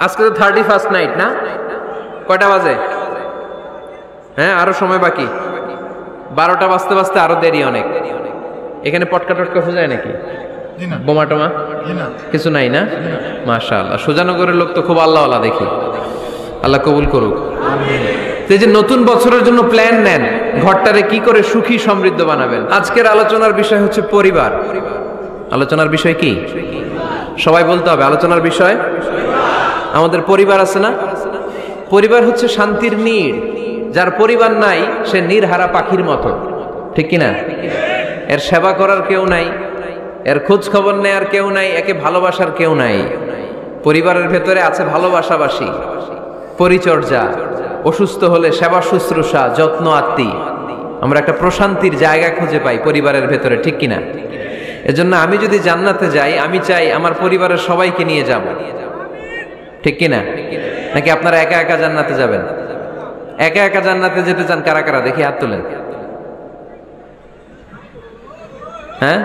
আজকে তো 31st night না? কয়টা বাজে? হ্যাঁ, আরো সময় বাকি। 12টা বাজতে বাজতে আরো দেরি অনেক। এখানে পটকা টটকা ফুজায় নাকি? বোমা টোমা কিছু নাই না? মাশাআল্লাহ, সুজানগরের লোক তো খুব আল্লাহওয়ালা দেখি। আল্লাহ কবুল করুক। এই যে নতুন বছরের জন্য প্ল্যান নেন, ঘরটারে কি করে সুখী সমৃদ্ধ বানাবেন। আজকের আলোচনার বিষয় হচ্ছে পরিবার। আলোচনার বিষয় কি? সবাই বলতে হবে আলোচনার বিষয়। আমাদের পরিবার আছে না? পরিবার হচ্ছে শান্তির নীড়। যার পরিবার নাই সে নীড়হারা পাখির মতো, ঠিক কিনা? এর সেবা করার কেউ নাই, এর খোঁজ খবর নেয়ার কেউ নাই, একে ভালোবাসার কেউ নাই। পরিবারের ভেতরে আছে ভালোবাসাবাসী, পরিচর্যা, অসুস্থ হলে সেবা শুশ্রূষা, যত্ন আত্মি। আমরা একটা প্রশান্তির জায়গা খুঁজে পাই পরিবারের ভেতরে, ঠিক কিনা? এজন্য আমি যদি জান্নাতে যাই, আমি চাই আমার পরিবারের সবাইকে নিয়ে যাব, ঠিক কিনা? নাকি আপনারা একা একা জান্নাতে যাবেন? একা একা জান্নাতে যেতে চান কারা কারা? দেখি হাত তোলেন। হ্যাঁ,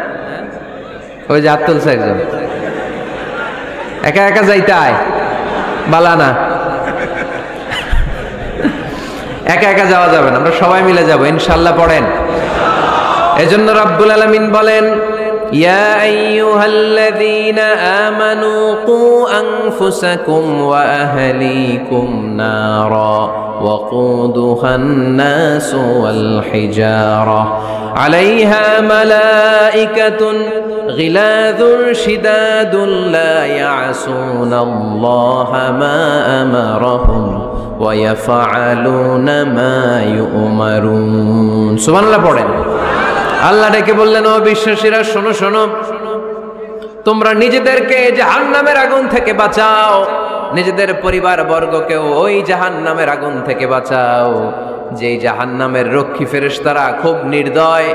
ওই যে হাত তুলছে একজন। একা একা যাইতে আয় বালানা, একা একা যাওয়া যাবে না, আমরা সবাই মিলে যাব ইনশাআল্লাহ। পড়েন। এজন্য রাব্বুল আলামিন বলেন, ইয়া আইয়ুহাল্লাযীনা আমানু কু আনফুসাকুম ওয়া আহলিকুম নারা ওয়াকুদুহান নাসু ওয়াল হিজারা আলাইহা মালাইকাতুন গিলাযুন শিদাদুন লা ইয়াসুনাল্লাহা মা আমারাহুম ওয়া ইয়াফআলুনা মা ইউমারুন। সুবহানাল্লাহ পড়েন। আল্লাহ ডেকে বললেন, ও বিশ্বাসীরা শোনো শোনো, তোমরা নিজেদেরকে জাহান্নামের আগুন থেকে বাঁচাও, নিজেদের পরিবার বর্গকেও ওই জাহান্নামের আগুন থেকে বাঁচাও। যেই জাহান্নামের রক্ষী ফেরেশতারা খুব নির্দয়,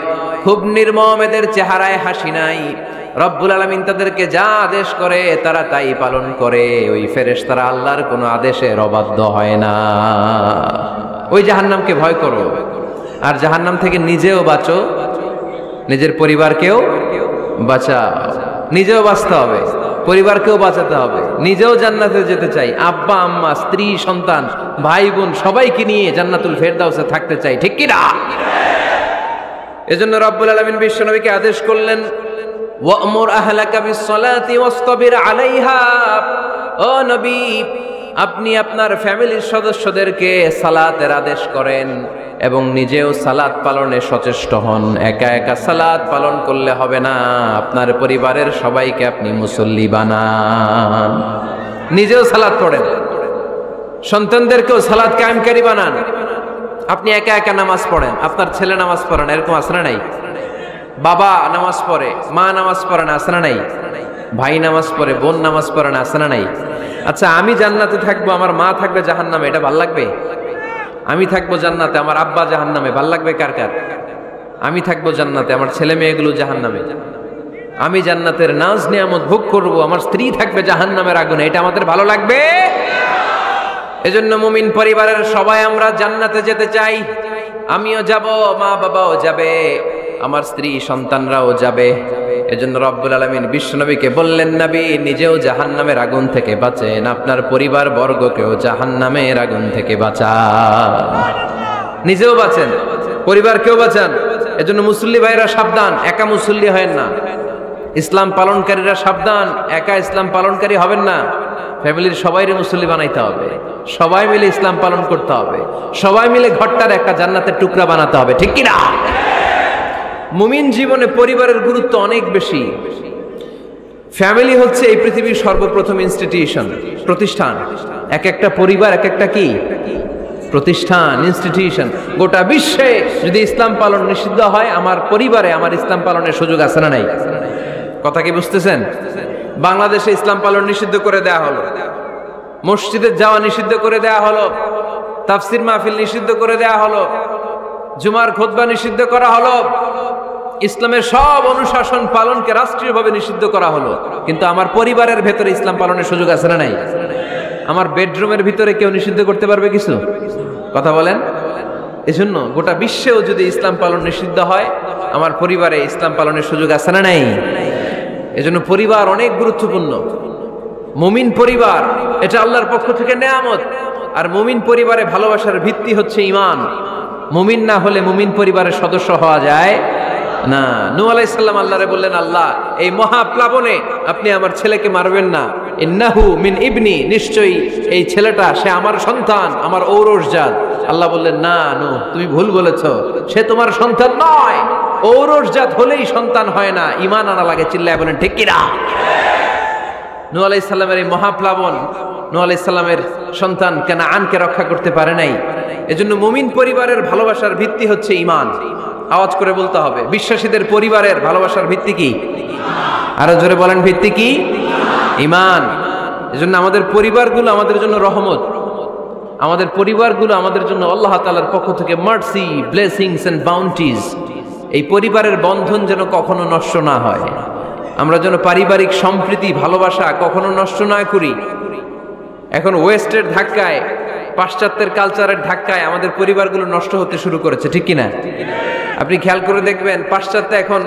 খুব নির্মম, এদের চেহারায় হাসি নাই। রব্বুল আলামিন তাদেরকে যা আদেশ করে তারা তাই পালন করে। ওই ফেরেশতারা আল্লাহর কোনো আদেশের অবাধ্য হয় না। ওই জাহান্নামকে ভয় করো, আর জাহান্নাম থেকে নিজেও বাঁচো, নিজের পরিবারকেও বাঁচাও। নিজেও বাঁচতে হবে, পরিবারকেও বাঁচাতে হবে। নিজেও জান্নাতে যেতে চাই, আব্বা আম্মা স্ত্রী সন্তান ভাই বোন সবাইকে নিয়ে জান্নাতুল ফেরদাউসে থাকতে চাই, ঠিক কি না? এজন্য রব্বুল আলামিন বিশ্বনবীকে আদেশ করলেন, ওয়া'মুর আহলাকা বিস-সালাতি ওয়াসতাবির আলাইহা। ও নবী, আপনি আপনার ফ্যামিলির সদস্যদেরকে সালাতের আদেশ করেন এবং নিজেও সালাত পালনে সচেষ্ট হন। একা একা সালাত পালন করলে হবে না, আপনার পরিবারের সবাইকে আপনি মুসল্লি বানান। নিজেও সালাত পড়েন, সন্তানদেরকেও সালাত কায়েমকারী বানান। আপনি একা একা নামাজ পড়েন, আপনার ছেলে নামাজ পড়েন, এরকম আছে না নাই? বাবা নামাজ পড়ে, মা নামাজ পড়েন, আছে না নাই? ভাই নামাজ পড়ে, বোন নামাজ পড়েন, আছে না নাই? আচ্ছা, আমি জান্নাতে থাকবো, আমার মা থাকবে জাহান্নামে, এটা ভাল লাগবে? আমি থাকবো জান্নাতে, আমার আব্বা জাহান্নামে, ভাল লাগবে কার কার? আমি থাকবো জান্নাতে, আমার ছেলে মেয়েগুলো জাহান্নামে। আমি জান্নাতের নাজ নিয়ামত ভোগ করব, আমার স্ত্রী থাকবে জাহান্নামের আগুনে, এটা আমাদের ভালো লাগবে? এজন্য মুমিন পরিবারের সবাই আমরা জান্নাতে যেতে চাই। আমিও যাব, মা বাবাও যাবে, আমার স্ত্রী সন্তানরাও যাবে। এজন্য রব্বুল আলামিন বিশ্বনবীকে বললেন, নবী নিজেও জাহান্নামের আগুন থেকে বাঁচেন, আপনার পরিবার বর্গকেও জাহান্নামের আগুন থেকে বাঁচান। নিজেও বাঁচেন, পরিবারকেও বাঁচান। এজন্য মুসল্লি ভাইরা সাবধান, একা মুসল্লি হয়েন না। ইসলাম পালনকারীরা সাবধান, একা ইসলাম পালনকারী হবেন না। ফ্যামিলির সবাইরে মুসল্লি বানাইতে হবে, সবাই মিলে ইসলাম পালন করতে হবে, সবাই মিলে ঘরটার একটা জান্নাতের টুকরা বানাতে হবে, ঠিক কি না? মুমিন জীবনে পরিবারের গুরুত্ব অনেক বেশি। ফ্যামিলি হচ্ছে এই পৃথিবীর সর্বপ্রথম ইনস্টিটিউশন, প্রতিষ্ঠান। এক একটা পরিবার এক একটা কি প্রতিষ্ঠান, ইনস্টিটিউশন। গোটা বিশ্বে যদি ইসলাম পালন নিষিদ্ধ হয়, আমার পরিবারে আমার ইসলাম পালনের সুযোগ আছে না নাই? কথা কি বুঝতেছেন? বাংলাদেশে ইসলাম পালন নিষিদ্ধ করে দেয়া হলো, মসজিদে যাওয়া নিষিদ্ধ করে দেয়া হলো, তাফসির মাহফিল নিষিদ্ধ করে দেয়া হলো, জুমার খুতবা নিষিদ্ধ করা হলো, ইসলামের সব অনুশাসন পালনকে রাষ্ট্রীয়ভাবে নিষিদ্ধ করা হলো। কিন্তু আমার পরিবারের ভেতরে ইসলাম পালনের সুযোগ আছে না নাই? আমার বেডরুমের ভিতরে কেউ নিষিদ্ধ করতে পারবে কিছু? কথা বলেন। এজন্য গোটা বিশ্বেও যদি ইসলাম পালন নিষিদ্ধ হয়, আমার পরিবারে ইসলাম পালনের সুযোগ আছে না নাই? এজন্য পরিবার অনেক গুরুত্বপূর্ণ। মুমিন পরিবার এটা আল্লাহর পক্ষ থেকে নেয়ামত। আর মুমিন পরিবারে ভালোবাসার ভিত্তি হচ্ছে ঈমান। মুমিন না হলে মুমিন পরিবারের সদস্য হওয়া যায় না। নূহ আলাইহিস সালাম আল্লাহরে বললেন, আল্লাহ এই মহাপ্লাবনে আপনি আমার ছেলেকে মারবেন না। ইন্নাহু মিন ইবনি, নিশ্চয়ই এই ছেলেটা সে আমার সন্তান, আমার ঔরসজাত। আল্লাহ বললেন, না নূহ, তুমি ভুল বলেছো, সে তোমার সন্তান নয়। ঔরসজাত হলেই সন্তান হয় না, ঈমান আনা লাগে। চিল্লায় বলেন ঠিক কি না? নূহ আলাইহিস সালামের এই মহাপ্লাবন নূহ আলাইহিস সালামের সন্তান কানাআনকে রক্ষা করতে পারে নাই। এজন্য মুমিন পরিবারের ভালোবাসার ভিত্তি হচ্ছে ঈমান। আওয়াজ করে বলতে হবে, বিশ্বাসীদের পরিবারের ভালোবাসার ভিত্তি কি? আরো জোরে বলেন, ভিত্তি কি? ঈমান। এজন্য আমাদের পরিবারগুলো আমাদের জন্য রহমত। আমাদের পরিবারগুলো আমাদের জন্য আল্লাহ তাআলার পক্ষ থেকে মার্সি, ব্লেসিংস এন্ড বাউন্টিজ। এই পরিবারের বন্ধন যেন কখনো নষ্ট না হয়। আমরা যেন পারিবারিক সম্প্রীতি, ভালোবাসা কখনো নষ্ট না করি। এখন ওয়েস্টের ধাক্কায়, পাশ্চাত্যের কালচারের ধাক্কায় আমাদের পরিবারগুলো নষ্ট হতে শুরু করেছে, ঠিক কিনা? আপনি খেয়াল করে দেখবেন, পাশ্চাত্যে এখন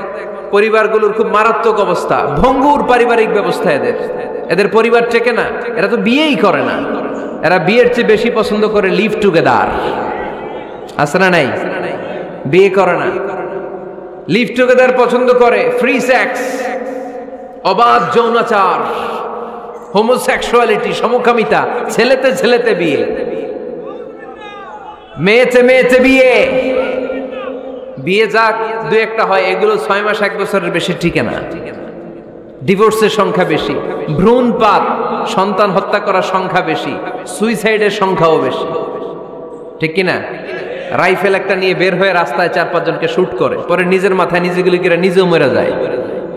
পরিবারগুলোর খুব মারাত্মক অবস্থা, ভঙ্গুর পারিবারিক ব্যবস্থা। এদের পরিবার টেকে না। এরা তো বিয়েই করে না। এরা বিয়ের চেয়ে বেশি পছন্দ করে লিভ টুগেদার। আছে না নাই? বিয়ে করে না, লিভ টুগেদার পছন্দ করে। ফ্রি সেক্স, অবাধ যৌনাচার, হোমোসেক্সুয়ালিটি, সমকামিতা, ছেলেতে ছেলেতে বিয়ে, মেয়েতে মেয়েতে বিয়ে। বিয়ে যাক দু একটা হয়, এগুলো 6 মাস 1 বছরের বেশি টিকে না। ডিভোর্সের সংখ্যা বেশি, ভ্রূণপাত, সন্তান হত্যা করার সংখ্যা বেশি, সুইসাইডের সংখ্যাও বেশি, ঠিক কিনা? রাইফেল একটা নিয়ে বের হয়ে রাস্তায় 4-5 জনকে শুট করে, পরে নিজের মাথায় নিজে গুলি করে নিজেও মরে যায়।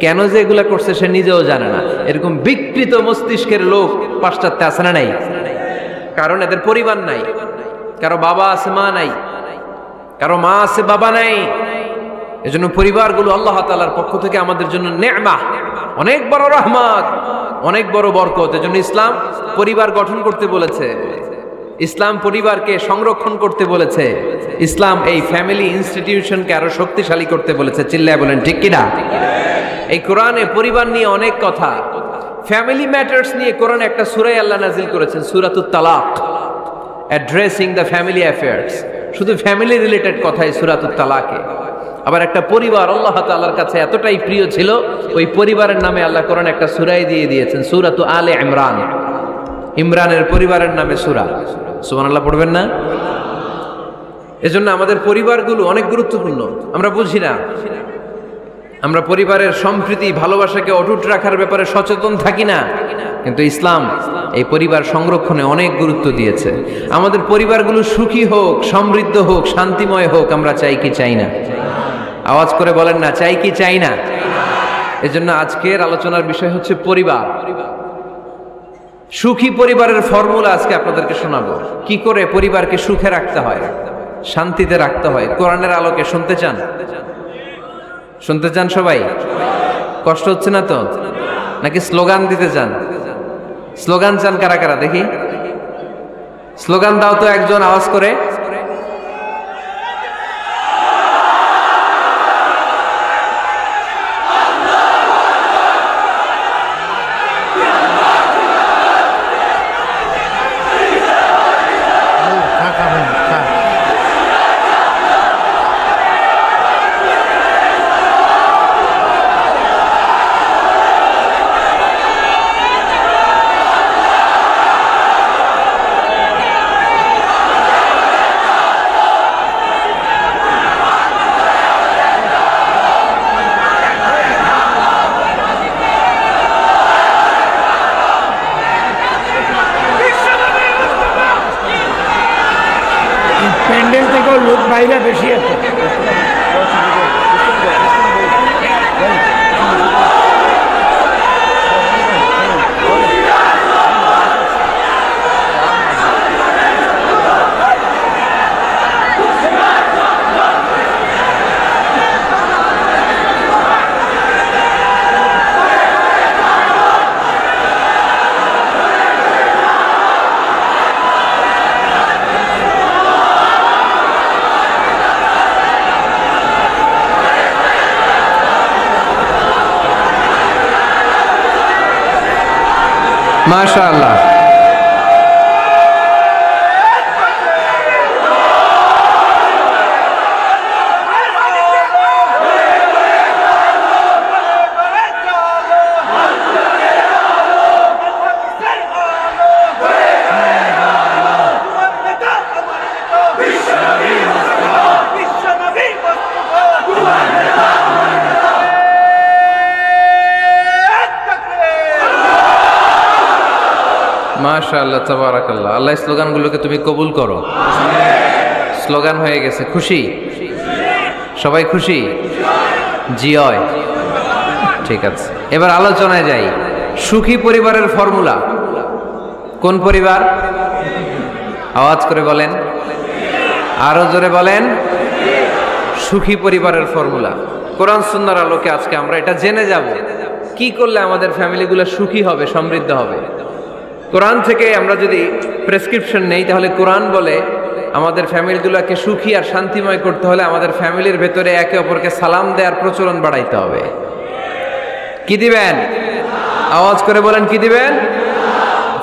কেন যে এগুলা করছে সে নিজেও জানে না। এরকম বিকৃত মস্তিষ্কের লোক পাশ্চাত্যে আছে না নাই? কারণ এদের পরিবার নাই। কারো বাবা আছে, মা নাই। কারো মা আছে, বাবা নাই। এজন্য পরিবারগুলো আল্লাহ তাআলার পক্ষ থেকে আমাদের জন্য নেয়ামত, অনেক বড় রহমত, অনেক বড় বরকত। এজন্য ইসলাম পরিবার গঠন করতে বলেছে। ইসলাম পরিবারকে সংরক্ষণ করতে বলেছে। ইসলাম এই ফ্যামিলি ইনস্টিটিউশনকে আরো শক্তিশালী করতে বলেছে। চিল্লায় বলেন ঠিক কিনা? এই কোরআনে পরিবার নিয়ে অনেক কথা, ফ্যামিলি ম্যাটার্স নিয়ে কোরআনে একটা সূরা আল্লাহ নাজিল করেছেন, সূরাতুত তালাক, অ্যাড্রেসিং দ্য ফ্যামিলি অ্যাফেয়ার্স। শুধু ফ্যামিলি রিলেটেড কথাই সূরাতুত তালাকে। আবার একটা পরিবার আল্লাহ তাআলার কাছে এতটাই প্রিয় ছিল, ওই পরিবারের নামে আল্লাহ কোরআনে একটা সূরাই দিয়ে দিয়েছেন, সূরাতু আলে ইমরান। ইমরানের পরিবারের নামে সূরা। সুবহানাল্লাহ পড়বেন না? এজন্য আমাদের পরিবারগুলো অনেক গুরুত্বপূর্ণ। আমরা বুঝি না। আমরা পরিবারের সম্প্রীতি, ভালোবাসাকে অটুট রাখার ব্যাপারে সচেতন থাকি না। কিন্তু ইসলাম এই পরিবার সংরক্ষণে অনেক গুরুত্ব দিয়েছে। আমাদের পরিবারগুলো সুখী হোক, সমৃদ্ধ হোক, শান্তিময় হোক, আমরা চাই কি চাই না? আওয়াজ করে বলেন না, চাই কি চাই না? এজন্য আজকের আলোচনার বিষয় হচ্ছে পরিবার। সুখী পরিবারের ফর্মুলা আজকে আপনাদেরকে শোনাবো। কি করে পরিবারকে সুখে রাখতে হয়, শান্তিতে রাখতে হয়, কোরআনের আলোকে। শুনতে চান? শুনতে চান সবাই? কষ্ট হচ্ছে না তো? নাকি স্লোগান দিতে চান? স্লোগান চান কারা কারা দেখি? স্লোগান দাও তো একজন আওয়াজ করে। প্যান্ডেল থেকেও লোক বাইরে বেশি আছে। মাশাআল্লাহ। মাশাআল্লাহ, তাবারাকাল্লাহ। আল্লাহ স্লোগানগুলোকে তুমি কবুল করো। স্লোগান হয়ে গেছে, খুশি? সবাই খুশি? জি হয়। ঠিক আছে, এবার আলোচনায় যাই। সুখী পরিবারের ফর্মুলা কোন পরিবার? আওয়াজ করে বলেন, আরো জোরে বলেন। সুখী পরিবারের ফর্মুলা কোরআন সুন্নাহর আলোকে আজকে আমরা এটা জেনে যাব, কি করলে আমাদের ফ্যামিলিগুলো সুখী হবে, সমৃদ্ধ হবে। কোরআন থেকে আমরা যদি প্রেসক্রিপশন নেই, তাহলে কোরআন বলে আমাদের ফ্যামিলিগুলোকে সুখী আর শান্তিময় করতে হলে আমাদের ফ্যামিলির ভেতরে একে অপরকে সালাম দেওয়ার প্রচলন বাড়াইতে হবে। কি দিবেন? আওয়াজ করে বলেন, কি দিবেন?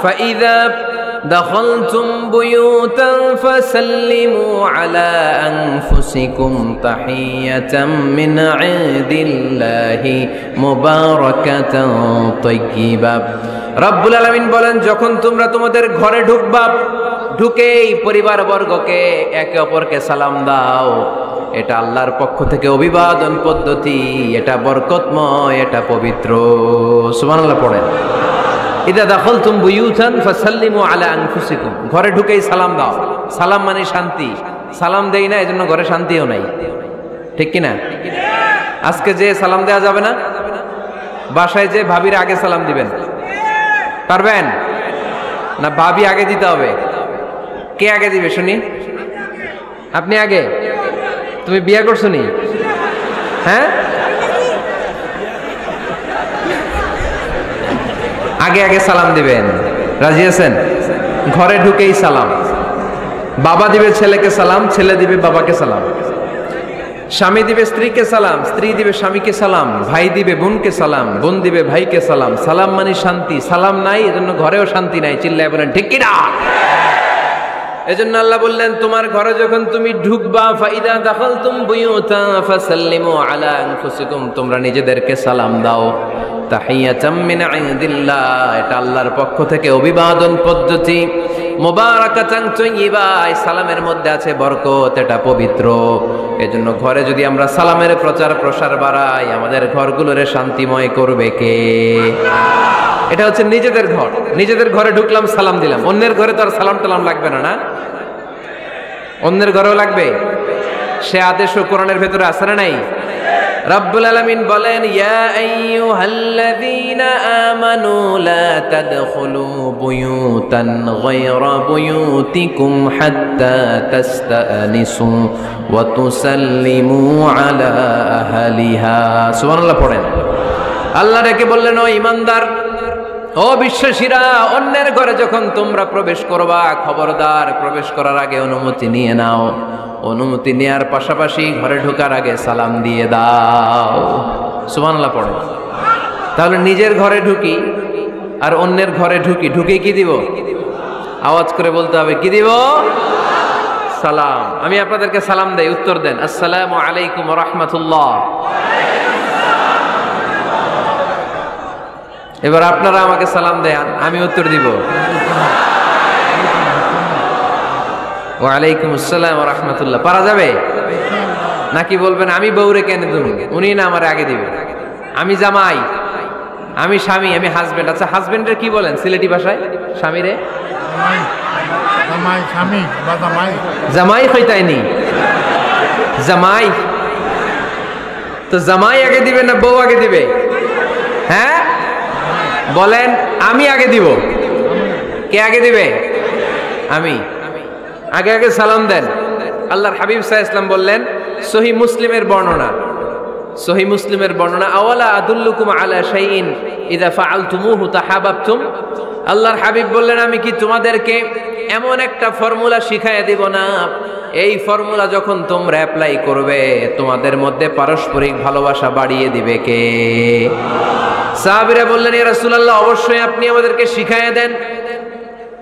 ফাইদা দাখালতুম বুয়ুতান ফাসাল্লিমু আলা আনফুসিকুম তাহিয়াতাম মিন ইনদিল্লাহি মুবারাকাতান তাইয়্যিবা। রব্বুল আলামিন বলেন, যখন তোমরা তোমাদের ঘরে ঢুকবা, ঢুকেই পরিবারবর্গকে একে অপরকে সালাম দাও। এটা আল্লাহর পক্ষ থেকে অভিবাদন পদ্ধতি, এটা বরকতময়, এটা পবিত্র। সুবহানাল্লাহ পড়েন। ইদা দাখালতুম বুয়ুতান ফাসাল্লিমু আলা আনফুসিকুম, ঘরে ঢুকেই সালাম দাও। সালাম মানে শান্তি। সালাম দেই না, এজন্য ঘরে শান্তিও নাই। ঠিক কিনা? আজকে যে সালাম দেওয়া যাবে না, বাসায় যে ভাবির আগে সালাম দিবেন, পারবেন না? ভাবি আগে দিতে হবে। কে আগে দিবে শুনি? আপনি আগে। তুমি বিয়ে করছো নি? হ্যাঁ, আগে আগে সালাম দিবেন। রাজি আছেন? ঘরে ঢুকেই সালাম। বাবা দিবে ছেলেকে সালাম, ছেলে দিবে বাবাকে সালাম। স্বামী দিবে স্ত্রীকে সালাম, স্ত্রী দিবে স্বামীকে সালাম। ভাই দিবে বোনকে সালাম, বোন দিবে ভাইকে সালাম। সালাম মানে শান্তি। সালাম নাই, এজন্য ঘরেও শান্তি নাই। চিল্লায় বলেন ঠিক কি না? এজন্য আল্লাহ বললেন, তোমার ঘরে যখন তুমি ঢুকবা, ফাইদা দাখালতুম বুয়ুতান ফাসাল্লিমু আলা আনফুসিকুম, তোমরা নিজেদেরকে সালাম দাও। তাহিয়াতাম মিন ইনদিল্লাহ, এটা আল্লাহর পক্ষ থেকে অভিবাদন পদ্ধতি। মুবারাকাতান তাইয়্যিবা, এই সালামের মধ্যে আছে বরকত, এটা পবিত্র। এজন্য ঘরে যদি আমরা সালামের প্রচার প্রসার বাড়াই, আমাদের ঘরগুলোরে শান্তিময় করবে কে? এটা হচ্ছে নিজেদের ঘর। নিজেদের ঘরে ঢুকলাম, সালাম দিলাম। অন্যের ঘরে তো আর সালাম টালাম লাগবে না, না? অন্যের ঘরেও লাগবে। সে আদেশও কোরআনের ভেতরে আছে না নাই? রব্বুল আলামিন বলেন, ইয়া আইয়ুহাল্লাযীনা আমানু লা তাদখুলু বুয়ুতান গায়রা বুয়ুতিকুম হাত্তা তাস্তানিসু ওয়া তুসাল্লিমু আলা আহলিহা। সুবহানাল্লাহ পড়েন। আল্লাহ ডেকে বললেন, ও ঈমানদার, ও বিশ্বাসীরা, অন্যের ঘরে যখন তোমরা প্রবেশ করবা, খবরদার প্রবেশ করার আগে অনুমতি নিয়ে নাও। অনুমতি নেয়ার পাশাপাশি ঘরে ঢোকার আগে সালাম দিয়ে দাও। সুবহানাল্লাহ পড়ে। তাহলে নিজের ঘরে ঢুকি আর অন্যের ঘরে ঢুকি, ঢুকে কি দিব? আওয়াজ করে বলতে হবে, কি দিব? সালাম। আমি আপনাদেরকে সালাম দেই, উত্তর দেন, আসসালামু আলাইকুম ওয়া রাহমাতুল্লাহ। এবার আপনারা আমাকে সালাম দেন, আমি উত্তর দিব, ওয়ালাইকুম আসসালাম ওয়া রাহমাতুল্লাহ। পারা যাবে নাকি বলবেন আমি বউরে কেন দেব, উনি না আমার আগে দিবে? আমি জামাই, আমি স্বামী, আমি হাজবেন্ড। আচ্ছা, হাজবেন্ডের কি বলেন সিলেটি ভাষায়? স্বামীরে জামাই হইতাইনি, জামাই। তো জামাই আগে দিবে না বউ আগে দিবে? হ্যাঁ বলেন, আমি আগে দিব। কে আগে দিবে? আমি। আগে আগে সালাম দেন। আল্লাহর হাবিব সাল্লাল্লাহু আলাইহি ওয়াসাল্লাম বললেন, সহিহ মুসলিমের বর্ণনা, সহিহ মুসলিমের বর্ণনা, আওয়ালা আদুল্লুকুম আলা শাইইন ইযা ফাআলতুমুহু তাহাবাবতুম। আল্লাহর হাবিব বললেন, আমি কি তোমাদেরকে এমন একটা ফর্মুলা শিখাইয়া দিব না, এই ফর্মুলা যখন তোমরা অ্যাপ্লাই করবে তোমাদের মধ্যে পারস্পরিক ভালোবাসা বাড়িয়ে দিবে কে? সাহাবীরা বললেন, ইয়া রাসূলুল্লাহ, অবশ্যই আপনি আমাদেরকে শিখাইয়ে দেন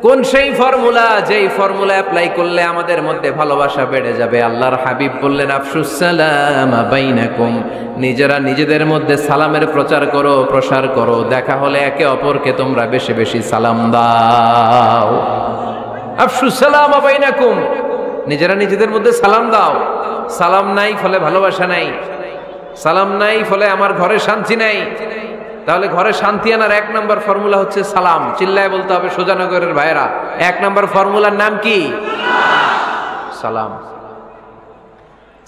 কোন সেই ফর্মুলা, যেই ফর্মুলা অ্যাপ্লাই করলে আমাদের মধ্যে ভালোবাসা বেড়ে যাবে। আল্লাহর হাবিব বললেন, আফশুস সালাম বাইনাকুম, নিজেরা নিজেদের মধ্যে সালামের প্রচার করো, প্রসার করো। দেখা হলে একে অপরকে তোমরা বেশি বেশি সালাম দাও। আফশুস সালাম বাইনাকুম, নিজেরা নিজেদের মধ্যে সালাম দাও। সালাম নাই ফলে ভালোবাসা নাই, সালাম নাই ফলে আমার ঘরে শান্তি নাই। তাহলে ঘরে শান্তি আনার 1 নম্বর ফর্মুলা হচ্ছে সালাম। চিল্লায় বলতে হবে সোজানগরের ভাইরা, 1 নম্বর ফর্মুলার নাম কি? সালাম।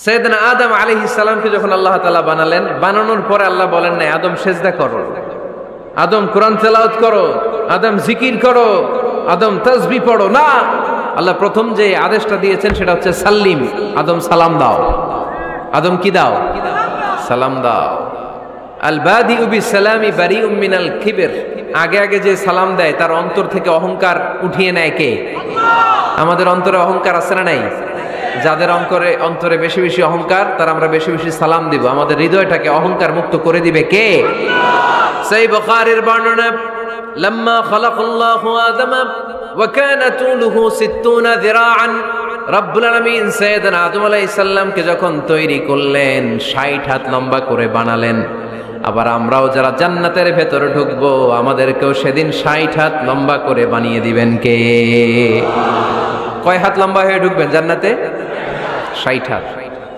সাইয়েদনা আদম আলাইহিস সালামকে যখন আল্লাহ তাআলা বানালেন, বানানোর পরে আল্লাহ বলেন না আদম সেজদা করো, আদম কোরআন তেলাওয়াত করো, আদম জিকির করো, আদম তাসবিহ পড়ো, না। আল্লাহ প্রথম যে আদেশটা দিয়েছেন সেটা হচ্ছে সাল্লিম, আদম সালাম দাও। আদম কি দাও? সালাম দাও। আল বাদিউ বিসসালামি বারিউম মিনাল কিবর, আগে আগে যে সালাম দেয় তার অন্তর থেকে অহংকার উঠিয়ে নেয় কে? আমাদের অন্তরে অহংকার আছে না নাই? যাদের অন্তরে বেশি বেশি অহংকার, তার আমরা বেশি বেশি সালাম দিব। আমাদের হৃদয়টাকে অহংকার মুক্ত করে দিবে কে? সহিহ বুখারীর বর্ণনা, লাম্মা খালাকাল্লাহু আদম ওয়া কানা তুলুহু 60 যিরাআন, রব্বুল আলামিন সাইয়েদনা আদম আলাইহিস সালামকে যখন তৈরি করলেন 60 হাত লম্বা করে বানালেন। আবার আমরাও যারা জান্নাতের ভেতরে ঢুকবো আমাদেরকেও সেদিন 60 হাত লম্বা করে বানিয়ে দিবেন কে? কয় হাত লম্বা হয়ে ঢুকবেন জান্নাতে? 60 হাত।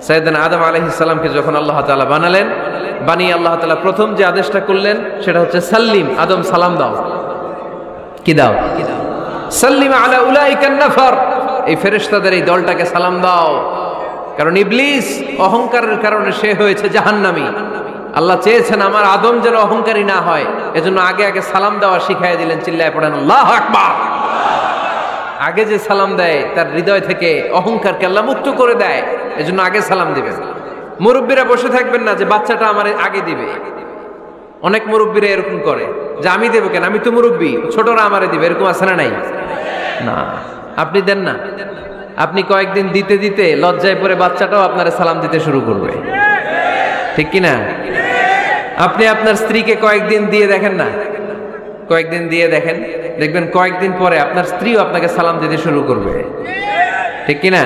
সাইয়েদনা আদম আলাইহিস সালামকে যখন আল্লাহ তাআলা বানালেন, বানিয়ে আল্লাহ তাআলা প্রথম যে আদেশটা করলেন সেটা হচ্ছে সাল্লিম, আদম সালাম দাও। কি দাও? সাল্লিম আলা উলাইকান নাফার, এই ফেরেশতাদের এই দলটাকে সালাম দাও। কারণ ইবলিস অহংকারের কারণে সে হয়েছে জাহান্নামী। আল্লাহ চেয়েছেন আমার আদম যেন অহংকারী না হয়, এজন্য আগে আগে সালাম দেওয়া শিখাইয়া দিলেন। চিল্লায় পড়েন আল্লাহু আকবার। আগে যে সালাম দেয় তার হৃদয় থেকে অহংকারকে আল্লাহ মুক্ত করে দেয়, এজন্য আগে সালাম দিবেন। মুরব্বীরা বসে থাকবেন না যে বাচ্চাটা আমার আগে দিবে। অনেক মুরব্বীরা এরকম করে যে আমি দেবো কেন, আমি তো মুরব্বী, ছোটরা আমারে দিবে, এরকম আছে না নাই? না, আপনি দেন না। আপনি কয়েকদিন দিতে দিতে লজ্জায় পড়ে বাচ্চাটাও আপনার সালাম দিতে শুরু করবে, ঠিক কি না? আপনি আপনার স্ত্রীকে কয়েকদিন দিয়ে দেখেন না, কয়েকদিন দিয়ে দেখেন, দেখবেন কয়েকদিন পরে আপনার স্ত্রীও আপনাকে সালাম দিতে শুরু করবে, ঠিক কি না?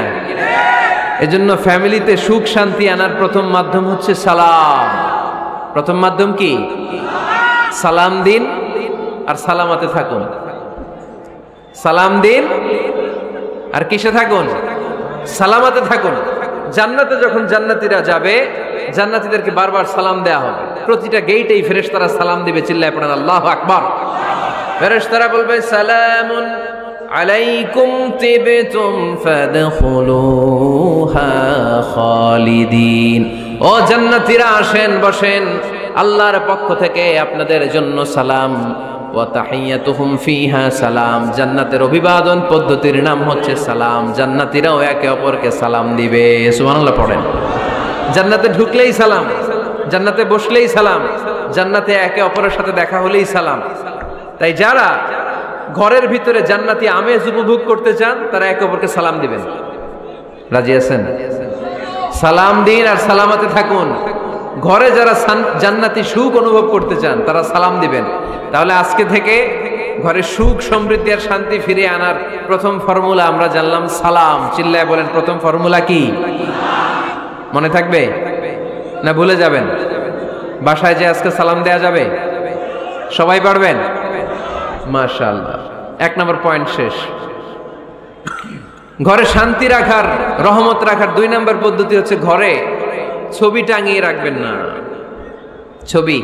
এজন্য ফ্যামিলিতে সুখ শান্তি আনার প্রথম মাধ্যম হচ্ছে সালাম। প্রথম মাধ্যম কি? সালাম দিন আর সালামাতে থাকুন। সালাম দিন আর কিসে থাকুন? সালামাতে থাকুন। জান্নাতে যখন জান্নাতীরা যাবে, জান্নাতীদেরকে বারবার সালাম দেয়া হবে। প্রতিটা গেটেই ফেরেশতারা সালাম দিবে। চিল্লায় পড়েন আল্লাহু আকবার। ফেরেশতারা বলবে সালামুন আলাইকুম তিবতুম ফাদখুলুহা খালিদিন। ও জান্নাতীরা আসেন, বসেন, আল্লাহর পক্ষ থেকে আপনাদের জন্য সালাম। ওয়া তাহিয়াতুহুম ফিহা সালাম, জান্নাতের অভিবাদন পদ্ধতির নাম হচ্ছে সালাম। জান্নাতীরাও একে অপরকে সালাম দিবে। সুবহানাল্লাহ পড়েন। জান্নাতে ঢুকলেই সালাম, জান্নাতে বসলেই সালাম, জান্নাতে একে অপরের সাথে দেখা হলেই সালাম। তাই যারা ঘরের ভিতরে জান্নাতি আমেজ উপভোগ করতে চান তারা একে অপরকে সালাম দিবেন। রাজি আছেন? সালাম দিন আর সালামাতে থাকুন। ঘরে যারা জান্নাতি সুখ অনুভব করতে চান তারা সালাম দিবেন। তাহলে আজকে থেকে ঘরে সুখ সমৃদ্ধি আর শান্তি ফিরিয়ে আনার প্রথম ফর্মুলা আমরা জানলাম সালাম। চিল্লায় বলেন প্রথম ফর্মুলা কি? মনে থাকবে না ভুলে যাবেন? বাসায় যে আজকে সালাম দেয়া যাবে? সবাই পারবেন? মাশাআল্লাহ। 1 নম্বর পয়েন্ট শেষ। ঘরে শান্তি রাখার, রহমত রাখার 2 নম্বর পদ্ধতি হচ্ছে ঘরে ছবি টাঙিয়ে রাখবেন না। ছবি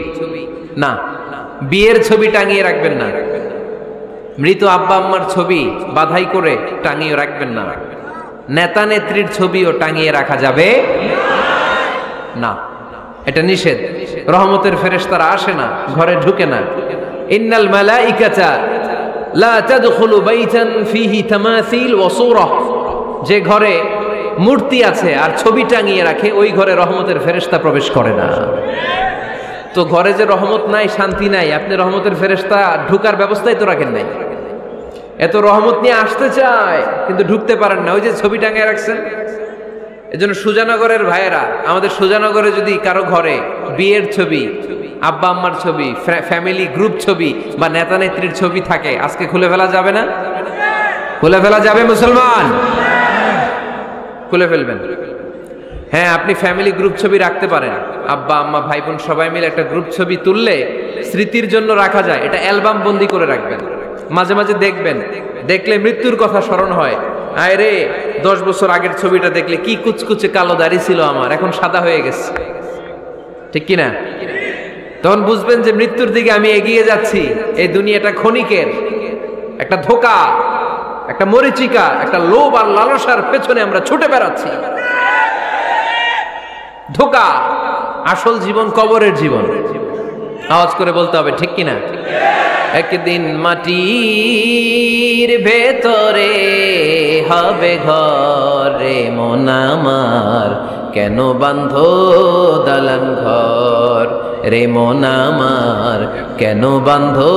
না, বিয়ের ছবি টাঙিয়ে রাখবেন না। মৃত আব্বা আম্মার ছবি বাধাই করে টাঙিয়ে রাখবেন না। নেতা নেত্রীর ছবিও টাঙিয়ে রাখা যাবে না, এটা নিষেধ। রহমতের ফেরেশতারা আসে না, ঘরে ঢুকে না। ইন্নাল মালাইকাতা লা তাদখুলু বাইতান ফিহি তামাসিল ওয়া সূরা, যে ঘরে মূর্তি আছে আর ছবি টাঙিয়ে রাখে ওই ঘরে রহমতের ফেরেশতা প্রবেশ করে না। তো ঘরে যে রহমত নাই, শান্তি নাই, আপনি রহমতের ফেরেশতা ঢুকার ব্যবস্থাই তো রাখেন নাই। এত রহমত নিয়ে আসতে চায় কিন্তু ঢুকতে পারেন না, ওই যে ছবি টাঙিয়ে রাখছেন। এজন্য সুজানগরের ভাইয়েরা, আমাদের সুজানগরে যদি কারো ঘরে বিয়ের ছবি, আব্বা আম্মার ছবি, ফ্যামিলি গ্রুপ ছবি বা নেতা নেত্রীর ছবি থাকে, আজকে খুলে ফেলা যাবে না? খুলে ফেলা যাবে মুসলমান? খুলে ফেলবেন। হ্যাঁ, আপনি ফ্যামিলি গ্রুপ ছবি রাখতে পারেন, আব্বা আম্মা ভাই বোন সবাই মিলে একটা গ্রুপ ছবি তুললে স্মৃতির জন্য রাখা যায়। এটা অ্যালবাম বন্দি করে রাখবেন, মাঝে মাঝে দেখবেন, দেখলে মৃত্যুর কথা স্মরণ হয়। আয় রে, 10 বছর আগের ছবিটা দেখলে কি কুচকুচে কালো দাড়ি ছিল আমার, এখন সাদা হয়ে গেছে, ঠিক কিনা? তখন বুঝবেন যে মৃত্যুর দিকে আমি এগিয়ে যাচ্ছি। এই দুনিয়াটা ক্ষণিকের, একটা ধোঁকা, একটা মরিচিকা, একটা লোভ আর লালসার পেছনে আমরা ছুটে বেড়াচ্ছি। ধোঁকা, আসল জীবন কবরের জীবন। আওয়াজ করে বলতে হবে, ঠিক কিনা? একদিন মাটির ভেতরে হবে ঘরে মন আমার, কেন বাঁধো দালান ঘর রে মন আমার, কেন বাঁধো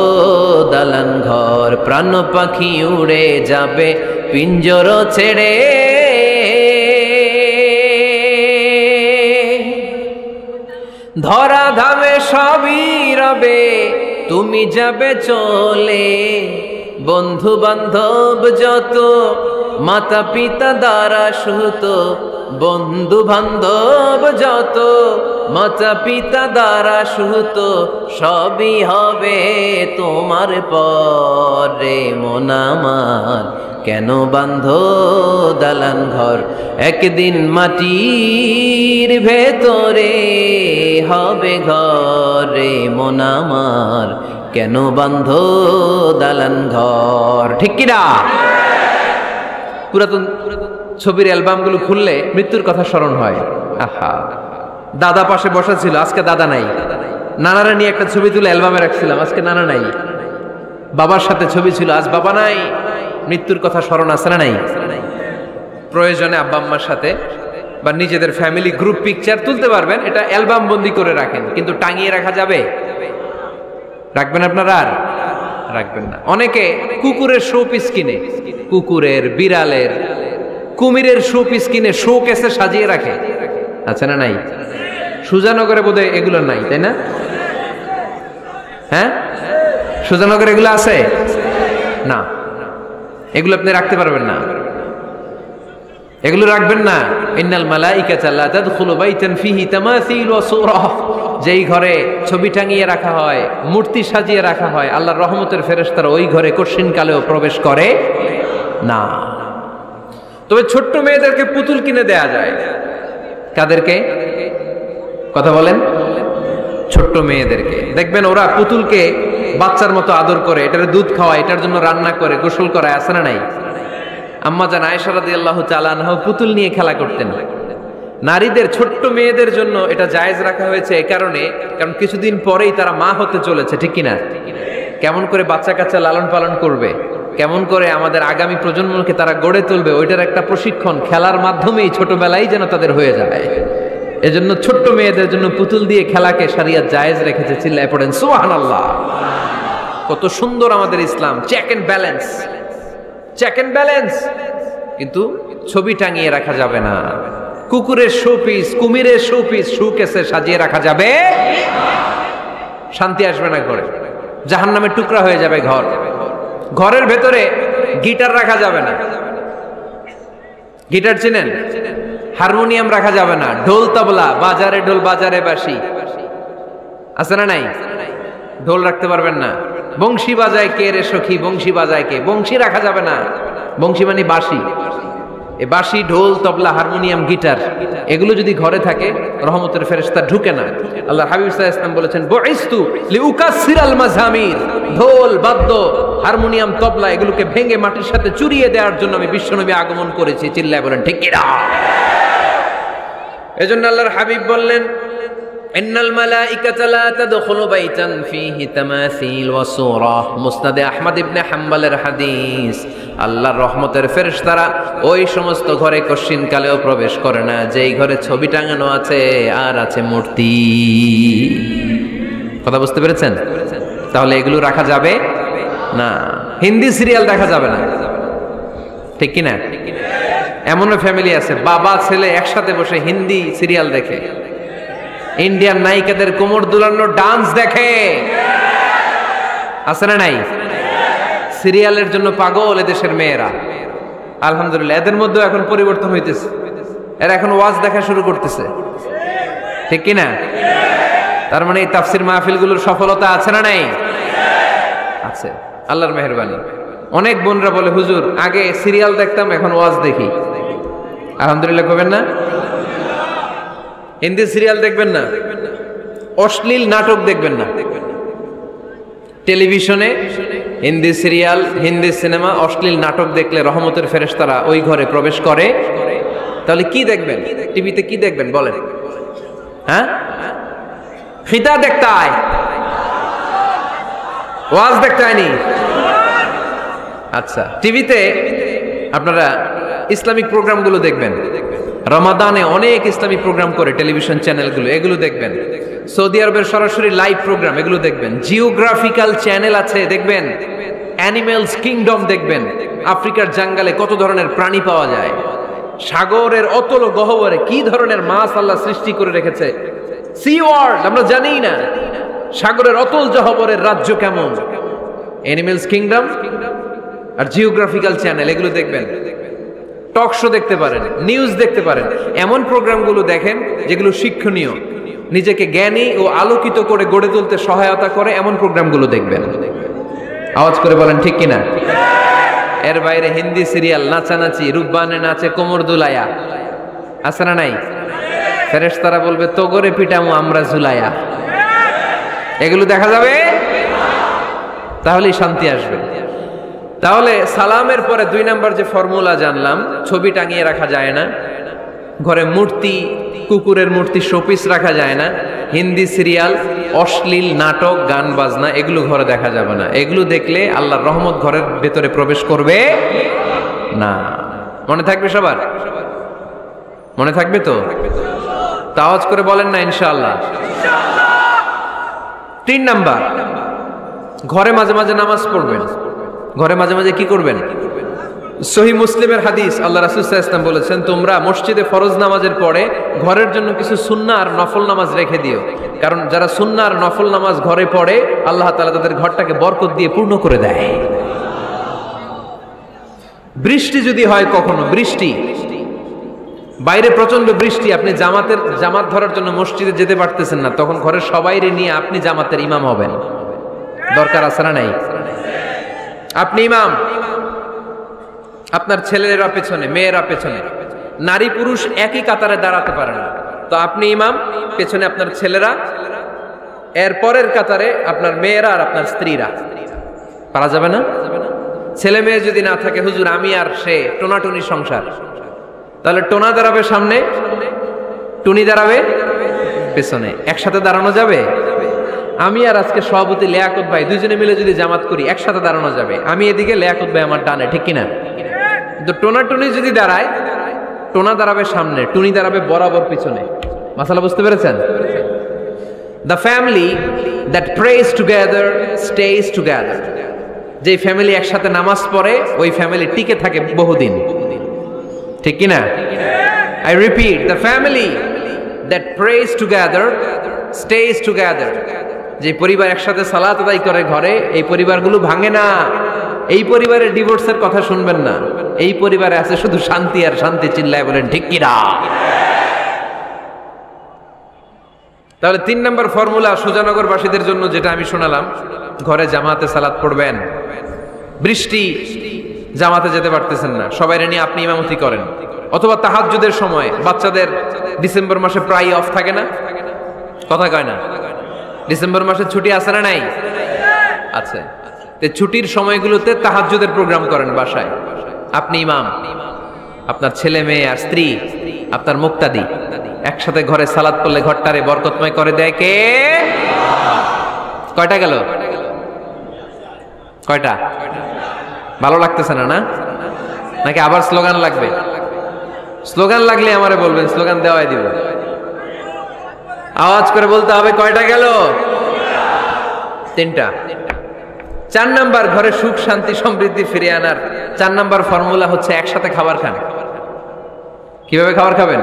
দালান ঘর। প্রাণ পাখি উড়ে যাবে পিঞ্জর ছেড়ে, ধরা ধামে সবই রবে তুমি যাবে চলে। বন্ধু বান্ধব যত মাতা পিতা দ্বারা সুত, বন্ধু বান্ধব যত মাতা পিতা দ্বারা সুত, সবই হবে তোমার পরে মন আমার, কেন বাঁধো দালান ঘর। একদিন মাটির ভেতরে হবে ঘরে মন আমার, কেন বাঁধো দালান ঘর। ঠিক কিনা? পুরাতন ছবির অ্যালবামগুলো খুললে মৃত্যুর কথা স্মরণ হয়। আহা, দাদা পাশে বসা ছিল, আজকে দাদা নাই। নানারা নিয়ে একটা ছবি তুলে অ্যালবামে রাখছিলাম, আজকে নানা নাই। বাবার সাথে ছবি ছিল, আজ বাবা নাই। মৃত্যুর কথা স্মরণ আছে না নাই? প্রয়োজনে আব্বা আম্মার সাথে বা নিজেদের ফ্যামিলি গ্রুপ পিকচার তুলতে পারবেন, এটা অ্যালবাম বন্দি করে রাখেন, কিন্তু টাঙিয়ে রাখা যাবে? রাখবেন আপনারা? আর রাখবেন না। অনেকে কুকুরের শো পিস কিনে, কুকুরের, বিড়ালের, কুমিরের শো পিস কিনে শো কেসে সাজিয়ে রাখে, আছে না নাই? সুজানগরে বোধহয় এগুলো নাই, তাই না? হ্যাঁ, সুজানগরে এগুলো আছে না? এগুলো আপনি রাখতে পারবেন না, এগুলো রাখবেন না। ইন্নাল মালাইকাতা লা তাদখুলু বাইতান ফিহি তামাসিল ওয়া সূরা, যেই ঘরে ছবি টাঙিয়ে রাখা হয়, মূর্তি সাজিয়ে রাখা হয়, আল্লাহর রহমতের ফেরেশতারা ওই ঘরে কঠিন কালেও প্রবেশ করে না। তবে ছোট্ট মেয়েদেরকে পুতুল কিনে দেয়া যায়। কাদেরকে? কথা বলেন। ছোট্ট মেয়েদেরকে দেখবেন, ওরা পুতুলকে বাচ্চার মতো আদর করে, এটার দুধ খাওয়ায়, এটার জন্য রান্না করে, গোসল করায়, আছে না নাই? আম্মা জান আয়েশা রাদিয়াল্লাহু তাআলা আনহা পুতুল নিয়ে খেলা করতেন। নারীদের, ছোট্ট মেয়েদের জন্য এটা জায়েজ রাখা হয়েছে এই কারণে, কারণ কিছুদিন পরেই তারা মা হতে চলেছে, ঠিক কিনা? কেমন করে বাচ্চা কাচ্চা লালন পালন করবে, কেমন করে আমাদের আগামী প্রজন্মকে তারা গড়ে তুলবে, ওইটার একটা প্রশিক্ষণ খেলার মাধ্যমেই ছোটবেলায় যেন তাদের হয়ে যায়। এজন্য ছোট্ট মেয়েদের জন্য পুতুল দিয়ে খেলাকে শরিয়ত জায়েজ রেখেছে। চিল্লায় পড়েন সুবহানাল্লাহ। কত সুন্দর আমাদের ইসলাম, check and balance, check and balance. কিন্তু ছবি টাঙিয়ে রাখা যাবে না। কুকুরের শো পিস, কুমিরের শো পিস শো কেসে সাজিয়ে রাখা যাবে, শান্তি আসবে না ঘরে, জাহান্নামের টুকরা হয়ে যাবে ঘর। ঘরের ভেতরে গিটার রাখা যাবে না। গিটার চেনেন? হারমোনিয়াম রাখা যাবে না। ঢোল তবলা, বাজারে ঢোল বাজারে বাঁশি, আছে না নাই? ঢোল রাখতে পারবেন না। বংশী বাজায় কে রে সখী, বংশী বাজায় কে? বংশী রাখা যাবে না। বংশী মানে বাঁশি। এই বাঁশি, ঢোল, তবলা, হারমোনিয়াম, গিটার, এগুলো যদি ঘরে থাকে রহমতের ফেরেশতা ঢুকে না। আল্লাহ হাবিব সাল্লাল্লাহু আলাইহি ওয়াসাল্লাম বলেছেন, বুইসতু লিউকাসসিরাল মাযামির, ঢোল, বাদ্য, হারমোনিয়াম, তবলা এগুলোকে ভেঙে মাটির সাথে চুরিয়ে দেওয়ার জন্য আমি বিশ্বনবী আগমন করেছি। চিল্লায় বলেন ঠিক কিনা? এজন্য আল্লাহর হাবিব বললেন, ইন্নাল মালাইকাতা লা তাদখুলু বাইতান ফীহি তামাসিল ওয়া সূরা। মুসনাদে আহমদ ইবনে হাম্বলের হাদিস। আল্লাহর রহমতের ফেরেশতারা ওই সমস্ত ঘরে কশিন কালেও প্রবেশ করে না যেই ঘরে ছবি টাঙানো আছে আর আছে মূর্তি। কথা বুঝতে পেরেছেন? তাহলে এগুলো রাখা যাবে না। হিন্দি সিরিয়াল দেখা যাবে না, ঠিক কিনা? এমনও ফ্যামিলি আছে বাবা ছেলে একসাথে বসে হিন্দি সিরিয়াল দেখে, ইন্ডিয়ান নায়িকাদের কোমর দুলানো ডান্স দেখে, আছে না নাই? সিরিয়ালের জন্য পাগল এদেশের মেয়েরা। আলহামদুলিল্লাহ, এদের মধ্যেও এখন পরিবর্তন হইতেছে, এরা এখন ওয়াজ দেখা শুরু করতেছে, ঠিক কিনা? তার মানে এই তাফসির মাহফিলগুলোর সফলতা আছে না নাই? আছে, আল্লাহর মেহেরবানি। অনেক বোনরা বলে হুজুর আগে সিরিয়াল দেখতাম এখন ওয়াজ দেখি। আলহামদুলিল্লাহ করবেন না? হিন্দি সিরিয়াল দেখবেন না, অশ্লীল নাটক দেখবেন না। টেলিভিশনে হিন্দি সিরিয়াল, হিন্দি সিনেমা, অশ্লীল নাটক দেখলে রহমতের ফেরেশতারা ওই ঘরে প্রবেশ করে। তাহলে কি দেখবেন? টিভিতে কি দেখবেন বলেন? হ্যাঁ, ফিতা দেখতে আয়, ওয়াজ দেখতে আয়নি। আচ্ছা, টিভিতে আপনারা ইসলামিক প্রোগ্রামগুলো দেখবেন। রমাদানে অনেক ইসলামিক প্রোগ্রাম করে টেলিভিশন চ্যানেলগুলো, এগুলো দেখবেন। সৌদি আরবের সরাসরি লাইভ প্রোগ্রাম, এগুলো দেখবেন। জিওগ্রাফিক্যাল চ্যানেল আছে, দেখবেন। অ্যানিমেলস কিংডম দেখবেন, আফ্রিকার জঙ্গলে কত ধরনের প্রাণী পাওয়া যায়, সাগরের অতল গহ্বরে কি ধরনের মাছ আল্লাহ সৃষ্টি করে রেখেছে, সি ওয়ার্ল্ড আমরা জানি না, সাগরের অতল গহ্বরের রাজ্য কেমন। অ্যানিমেলস কিংডম আর জিওগ্রাফিক্যাল চ্যানেল, এগুলো দেখবেন। টক শো দেখতে পারেন, নিউজ দেখতে পারেন। এমন প্রোগ্রামগুলো দেখেন যেগুলো শিক্ষণীয়, নিজেকে জ্ঞানী ও আলোকিত করে গড়ে তুলতে সহায়তা করে, এমন প্রোগ্রামগুলো দেখবেন। আওয়াজ করে বলেন ঠিক কিনা? এর বাইরে হিন্দি সিরিয়াল, নাচানাচি, রূপবানে নাচে কোমর দুলায়া, আছে না নাই? ফেরেশতারা বলবে তো গরে পিটামু আমরা ঝুলায়া। এগুলো দেখা যাবে, তাহলেই শান্তি আসবে। তাহলে সালামের পরে 2 নাম্বার যে ফর্মুলা জানলাম, ছবি টাঙিয়ে রাখা যায় না, ঘরে মূর্তি, কুকুরের মূর্তি, শোপিস রাখা যায় না, হিন্দি সিরিয়াল, অশ্লীল নাটক, গান বাজনা, এগুলো ঘরে দেখা যাবে না। এগুলো দেখলে আল্লাহর রহমত ঘরের ভেতরে প্রবেশ করবে না। মনে থাকবে সবার? মনে থাকবে তো? আওয়াজ করে বলেন না ইনশাআল্লাহ। 3 নাম্বার, ঘরে মাঝে মাঝে নামাজ পড়বেন। ঘরে মাঝে মাঝে কি করবেন? সহিহ মুসলিমের হাদিস, আল্লাহ রাসূল সাল্লাল্লাহু আলাইহি ওয়াসাল্লাম বলেছেন, তোমরা মসজিদে ফরজ নামাজের পরে ঘরের জন্য কিছু সুন্নাহ আর নফল নামাজ রেখে দিও, কারণ যারা সুন্নাহ আর নফল নামাজ ঘরে পড়ে আল্লাহ তাআলা তাদের ঘরটাকে বরকত দিয়ে পূর্ণ করে দেয়। বৃষ্টি যদি হয় কখনো, বৃষ্টি, বাইরে প্রচন্ড বৃষ্টি, আপনি জামাত ধরার জন্য মসজিদে যেতে পারতেছেন না, তখন ঘরের সবাইরে নিয়ে আপনি জামাতের ইমাম হবেন। দরকার আছে না নাই? আপনি ইমাম, আপনার ছেলেরা পেছনে, মেয়েরা পেছনে, নারী পুরুষ একই কাতারে দাঁড়াতে পারে না, তো আপনি ইমাম, পেছনে আপনার ছেলেরা, এর পরের কাতারে আপনার মেয়েরা আর আপনার স্ত্রীরা। পারা যাবে না? ছেলে মেয়ে যদি না থাকে, হুজুর আমি আর সে টোনাটুনি সংসার, তাহলে টোনা দাঁড়াবে সামনে, টুনি দাঁড়াবে পেছনে, একসাথে দাঁড়ানো যাবে? আমি আর আজকে সভাপতি লিয়াকত ভাই দুইজনে মিলে যদি জামাত করি, একসাথে দাঁড়ানো যাবে। আমি এদিকে, লিয়াকত ভাই আমার ডানে, ঠিক কিনা? কিন্তু টোনা টুনি যদি দাঁড়ায়, টোনা দাঁড়াবে সামনে, টুনি দাঁড়াবে বরাবর পিছনে। মাসালা বুঝতে পেরেছেন? The family that prays together stays together. যে ফ্যামিলি একসাথে নামাজ পড়ে, ওই ফ্যামিলি টিকে থাকে বহুদিন, ঠিক কিনা? I repeat, the family that prays together stays together. যে পরিবার একসাথে সালাত আদায় করে ঘরে, এই পরিবারগুলো ভাঙে না। এই পরিবারের ডিভোর্সের কথা শুনবেন না, এই পরিবারে আছে শুধু শান্তি আর শান্তি। চিল্লায় বলেন ঠিক কিনা? তাহলে 3 নম্বর ফর্মুলা সুজানগরবাসীদের জন্য যেটা আমি শোনালাম, ঘরে জামাতে সালাত পড়বেন। বৃষ্টি, জামাতে যেতে পারতেছেন না, সবাই নিয়ে আপনি ইমামতি করেন, অথবা তাহাজ্জুদের সময়, বাচ্চাদের ডিসেম্বর মাসে প্রায় অফ থাকে না, কথা কয় না? ডিসেম্বর মাসে ছুটি আছে না নাই? আছে। ছুটির সময়গুলোতে তাহাজ্জুদের প্রোগ্রাম করেন বাসায়, আপনি ইমাম, আপনার ছেলে মেয়ে আর স্ত্রী, আপনার মুক্তাদি, একসাথে ঘরে সালাত পড়লে ঘরটারে বরকতময় করে দেয় কে? কয়টা গেল? কয়টা? ভালো লাগতেছে না, না? নাকি আবার স্লোগান লাগবে? স্লোগান লাগলে আমারে বলবেন, স্লোগান দেওয়াই দিব। আওয়াজ করে বলতে হবে, কয়টা গেল? 3টা। 4 নাম্বার ঘরে সুখ শান্তি সমৃদ্ধি ফিরিয়ে আনার 4 নাম্বার ফর্মুলা হচ্ছে একসাথে খাবার খান। কিভাবে খাবার খাবেন?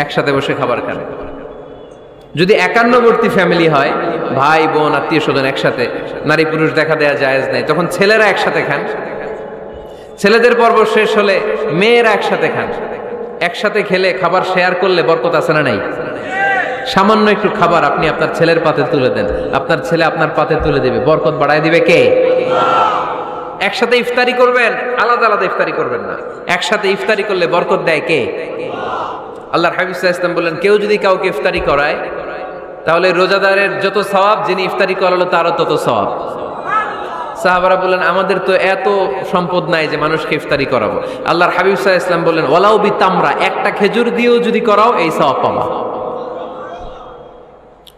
একসাথে বসে খাবার খান। যদি একান্নবর্তী ফ্যামিলি হয়, ভাই বোন আত্মীয় স্বজন একসাথে, নারী পুরুষ দেখা দেয়া জায়েজ নাই, তখন ছেলেরা একসাথে খান। ছেলেদের পর্ব শেষ হলে মেয়েরা একসাথে খান। একসাথে খেলে খাবার শেয়ার করলে বরকত আছে না নাই? সামান্য একটু খাবার আপনি আপনার ছেলের পাতে তুলে দেন, আপনার ছেলে আপনার পাতে তুলে দেবে, বরকত বাড়ায় দিবে কে? একসাথে ইফতারি করবেন, আলাদা আলাদা ইফতারি করবেন না। একসাথে ইফতারি করলে বরকত দেয় কে? আল্লাহর হাবিব সাল্লাল্লাহু আলাইহি ওয়াসাল্লাম বললেন, কেউ যদি কাউকে ইফতারি করায় তাহলে রোজাদারের যত সওয়াব, যিনি ইফতারি করালো তারও তত সওয়াব। সাহাবারা বললেন, আমাদের তো এত সম্পদ নাই যে মানুষকে ইফতারি করাবো। আল্লাহর হাবিব সাল্লাল্লাহু আলাইহি ওয়াসাল্লাম বললেন, ওয়ালাউ বিতামরা, একটা খেজুর দিয়েও যদি করাও এই সওয়াব পাবা।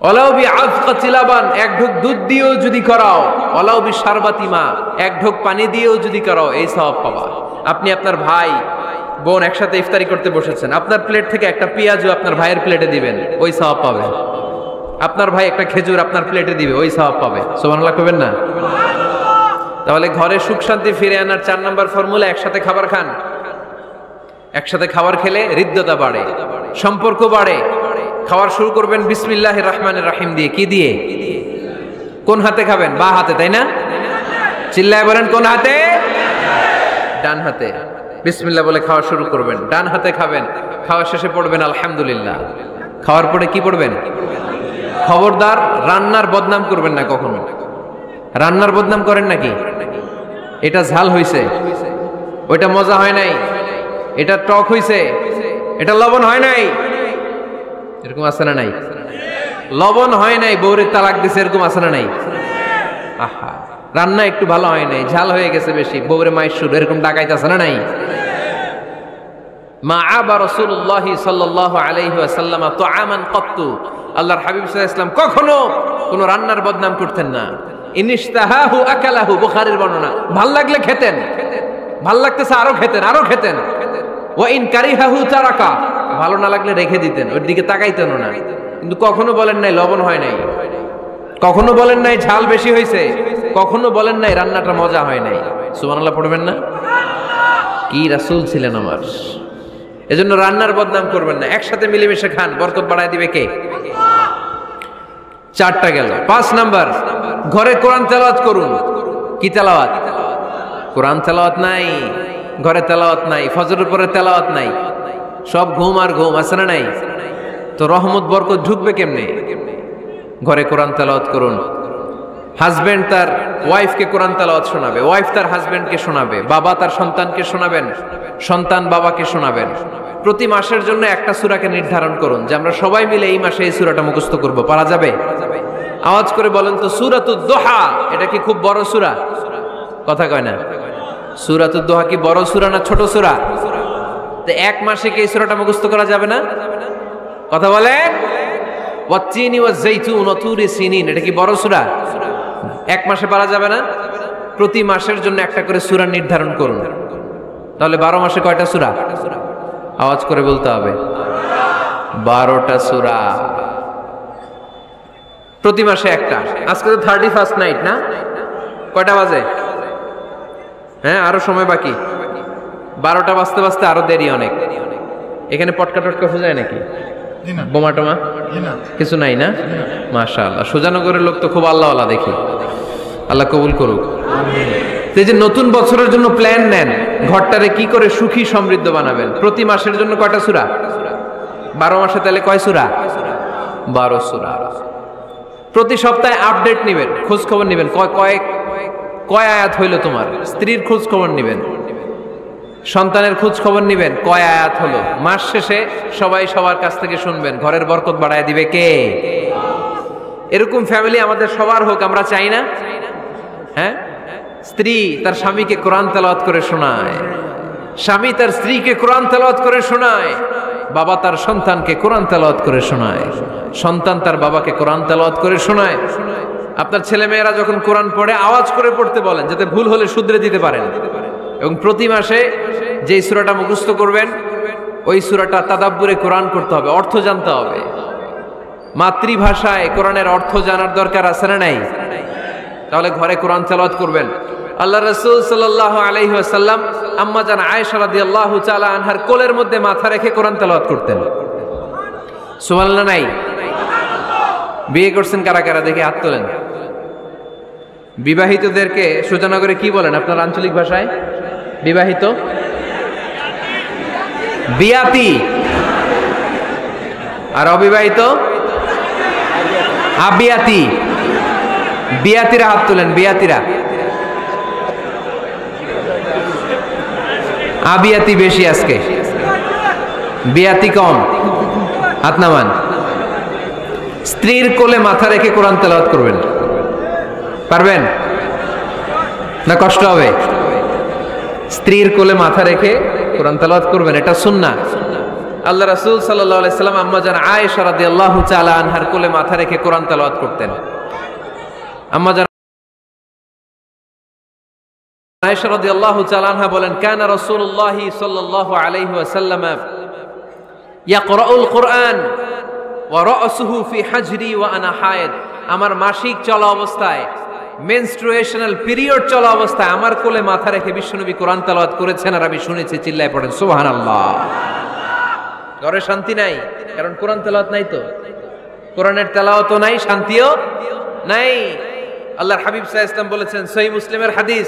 ওয়ালাউ বিআফকাতি লাবান, এক ঢোক দুধ দিয়েও যদি করাও, ওয়ালাউ বিশারবাতি মা, এক ঢোক পানি দিয়েও যদি করাও এই সওয়াব পাবা। আপনি আপনার ভাই বোন একসাথে ইফতারি করতে বসেছেন, আপনার প্লেট থেকে একটা পেঁয়াজও আপনার ভাইয়ের প্লেটে দিবেন, ওই সওয়াব পাবেন। আপনার ভাই একটা খেজুর আপনার প্লেটে দিবে, ওই সওয়াব পাবে। সুবহানাল্লাহ কইবেন না? তাহলে ঘরে সুখ শান্তি ফিরে আনার 4 নাম্বার ফর্মুলা একসাথে খাবার খান। একসাথে খাবার খেলে হৃদ্যতা বাড়ে, সম্পর্ক বাড়ে। খাবার শুরু করবেন বিসমিল্লাহির রহমানির রহিম দিয়ে। কি দিয়ে? কোন হাতে খাবেন? বা হাতে, তাই না? চিল্লায় বলেন, কোন হাতে? ডান হাতে। বিসমিল্লাহ বলে খাওয়া শুরু করবেন, ডান হাতে খাবেন। খাওয়া শেষে পড়বেন আলহামদুলিল্লাহ। খাওয়ার পরে কি পড়বেন? খবরদার রান্নার বদনাম করবেন না কখনো। রান্নার বদনাম করেন নাকি? এটা ঝাল হইছে, ওইটা মজা হয় নাই, এটা টক হইছে, এটা লবণ হয় নাই, এরকম আছে না নাই? লবণ হয় নাই, বউরে তালাক দিছে, এরকম আছে না নাই? আহা, রান্না একটু ভালো হয় নাই, ঝাল হয়ে গেছে বেশি, বউরে মায়ের সুর, এরকম ডাকাইতে আছে না নাই? মা আবা রাসূলুল্লাহ সাল্লাল্লাহু আলাইহি ওয়াসাল্লাম তুআমান ক্বাত্তু, আল্লাহর হাবিব সাল্লাল্লাহু আলাইহি ওয়াসাল্লাম কখনো কোনো রান্নার বদনাম করতেন না। ইনিশতাহাহু আকালাহু, বুখারীর বর্ণনা। ভাল লাগলে খেতেন, ভাল লাগতেছে আরো খেতেন, আরো খেতেন। ওয়া ইন কারিহাহু তারাকা, ভালো না লাগলে রেখে দিতেন, ওর দিকে তাকাইতেন না। কিন্তু কখনো বলেন নাই লবণ হয় নাই, কখনো বলেন নাই ঝাল বেশি হয়েছে, কখনো বলেন নাই রান্নাটা মজা হয় নাই। সুবহানাল্লাহ পড়বেন না? কি রাসূল ছিলেন আমার। এজন্য রান্নার বদনাম করবেন না, একসাথে মিলেমিশে খান, বরকত বাড়ায় দিবে কে? 4টা গেল। 5 নাম্বার, ঘরে কোরআন তেলাওয়াত করুন। কি তেলাওয়াত? কোরআন তেলাওয়াত নাই, ঘরে তেলাওয়াত নাই, ফজরের পরে তেলাওয়াত নাই, সব ঘুম আর ঘুম, আছে না নাই? তো রহমত বরকত ঢুকবে কেমনে? ঘরে কোরআন তেলাওয়াত করুন। হাজবেন্ড তার ওয়াইফকে কোরআন তেলাওয়াত শোনাবে, ওয়াইফ তার হাজবেন্ডকে শোনাবে, বাবা তার সন্তানকে শোনাবেন, সন্তান বাবাকে শোনাবেন। প্রতি মাসের জন্য একটা সূরাকে নির্ধারণ করুন যে আমরা সবাই মিলে এই মাসে এই সূরাটা মুখস্থ করব। পারা যাবে? আওয়াজ করে বলেন তো, সূরাতুদ দোহা এটা কি খুব বড় সূরা? কথা কয় না। সূরাতুদ দোহা কি বড় সূরা না ছোট সূরা? তো এক মাসে কি এই সূরাটা মুখস্থ করা যাবে না? কথা বলেন। ওয়াত্তিনি ওয়াজ-যাইতুন ওয়া তুরি সিনিন, এটা কি বড় সূরা? এক মাসে পারা যাবে না? প্রতি মাসের জন্য একটা করে সূরা নির্ধারণ করুন। তাহলে 12 মাসে কয়টা সূরা? আওয়াজ করে বলতে হবে, 12টা সূরা। প্রতি মাসে একটা। আজকে তো 31st নাইট না? কয়টা বাজে? হ্যাঁ, আরো সময় বাকি। 12টা বাজতে বাজতে আরো দেরি অনেক। এখানে পটকা টটকা ফুজায় নাকি? বোমা টোমা কিছু নাই না? মাশাআল্লাহ, সুজানগরের লোক তো খুব আল্লাহওয়ালা দেখি। আল্লাহ কবুল করুক। এই যে নতুন বছরের জন্য প্ল্যান নেন, ঘরটারে কি করে সুখী সমৃদ্ধ বানাবেন। প্রতি মাসের জন্য কয়টা সূরা? 12 মাসে তাহলে কয় সূরা? 12 সূরা। প্রতি সপ্তাহে আপডেট নেবেন, খোঁজ খবর নেবেন, কয় আয়াত হইল তোমার। স্ত্রীর খোঁজ খবর নেবেন, সন্তানের খোঁজ খবর নেবেন, কয় আয়াত হলো। মাস শেষে সবাই সবার কাছ থেকে শুনবেন, ঘরের বরকত বাড়ায় দিবে কে? এরকম ফ্যামিলি আমাদের সবার হোক, আমরা চাই না? হ্যাঁ, স্ত্রী তার স্বামীকে কোরআন তেলাওয়াত করে শোনায়, স্বামী তার স্ত্রীকে কোরআন তেলাওয়াত করে শোনায়, বাবা তার সন্তানকে কোরআন তেলাওয়াত করে শোনায়, সন্তান তার বাবাকে কোরআন তেলাওয়াত করে শোনায়। আপনার ছেলে মেয়েরা যখন কোরআন পড়ে আওয়াজ করে পড়তে বলেন, যাতে ভুল হলে শুধরে দিতে পারেন। এবং প্রতি মাসে যেই সূরাটা মুখস্থ করবেন ওই সূরাটা তাদাব্বুরে কোরআন করতে হবে, অর্থ জানতে হবে। মাতৃভাষায় কোরআনের অর্থ জানার দরকার আছে না নাই? তাহলে ঘরে কোরআন তেলাওয়াত করবেন। আল্লাহ রাসূল সাল্লাল্লাহু আলাইহি ওয়াসাল্লাম আম্মা জান আয়েশা রাদিয়াল্লাহু তাআলা আনহার কোলের মধ্যে মাথা রেখে কোরআন তেলাওয়াত করতেন। সুবহানাল্লাহ নাই? বিয়ে করছেন কারা কারা দেখে হাত তোলেন। বিবাহিতদেরকে সুজানগরে কি বলেন আপনার আঞ্চলিক ভাষায়? বিবাহিত বিয়াতি, আর অবিবাহিত আবিয়াতি। বিয়াতিরা হাত তোলেন, বিয়াতিরা। আবিয়াতি বেশি আজকে, বিয়াতি কম। হাত নামান। স্ত্রীর কোলে মাথা রেখে কোরআন তেলাওয়াত করবেন, পারবেন না? কষ্ট হবে? স্ত্রীর কোলে মাথা রেখে কোরআন তেলাওয়াত করবেন, এটা সুন্নাহ। আল্লাহ রাসূল সাল্লাল্লাহু আলাইহি সাল্লাম আম্মা জান আয়েশা রাদিয়াল্লাহু তাআলা আনহার কোলে মাথা রেখে কোরআন তেলাওয়াত করতেন। আম্মা জান আয়েশা রাদিয়াল্লাহু তাআলা আনহা বলেন, কানা রাসূলুল্লাহি সাল্লাল্লাহু আলাইহি ওয়াসাল্লাম ইয়াকরাউল কুরআন ওয়া রাসুহু ফি হাজরি ওয়া আনা হায়েদ। আমার মাসিক চলা অবস্থায়, মেনস্ট্রুয়েশনাল পিরিয়ড চলা অবস্থায় আমার কোলে মাথা রেখে বিশ্বনবী কোরআন তেলাওয়াত করেছেন, আর আমি শুনেছি। চিল্লায় পড়েন সুবহানাল্লাহ। ঘরে শান্তি নাই, কারণ কোরআন তেলাওয়াত নাই। তো কোরআনের তেলাওয়াতও নাই, শান্তিও নাই। আল্লাহর হাবিব সাল্লাল্লাহু আলাইহি ওয়াসাল্লাম বলেছেন, সহিহ মুসলিমের হাদিস,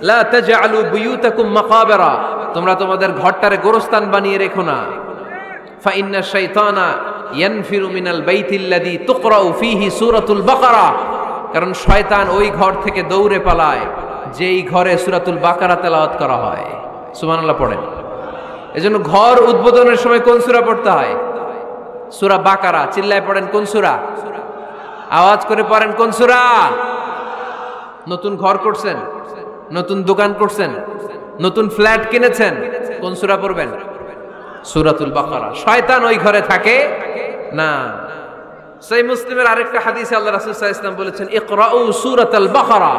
লা তাজআলু বুয়ুতাকুম মাকাবিরা, তোমরা তোমাদের ঘরটারে গোরস্থান বানিয়ে রেখো না। ফা ইন্না শাইতানা ইয়ানফিরু মিনাল বাইতিল্লাযী তুকরাউ ফীহি সূরাতুল বাকারা, কারণ শয়তান ওই ঘর থেকে দৌড়ে পালায় যেই ঘরে সূরাতুল বাকারা তেলাওয়াত করা হয়। সুবহানাল্লাহ পড়েন। এজন্য ঘর উদ্বোধনের সময় কোন সূরা পড়তে হয়? সূরা বাকারা। চিল্লায় পড়েন কোন সূরা? আওয়াজ করে পড়েন কোন সূরা? নতুন ঘর করছেন, নতুন দোকান করছেন, নতুন ফ্ল্যাট কিনেছেন, কোন সূরা পড়বেন? সূরাতুল বাকারা। শয়তান ওই ঘরে থাকে না। সহিহ মুসলিমের আরেকটা হাদিসে আল্লাহ রাসূল সাল্লাল্লাহু আলাইহি ওয়াসাল্লাম বলেছেন, ইকরাউ সূরাতাল বাকারা,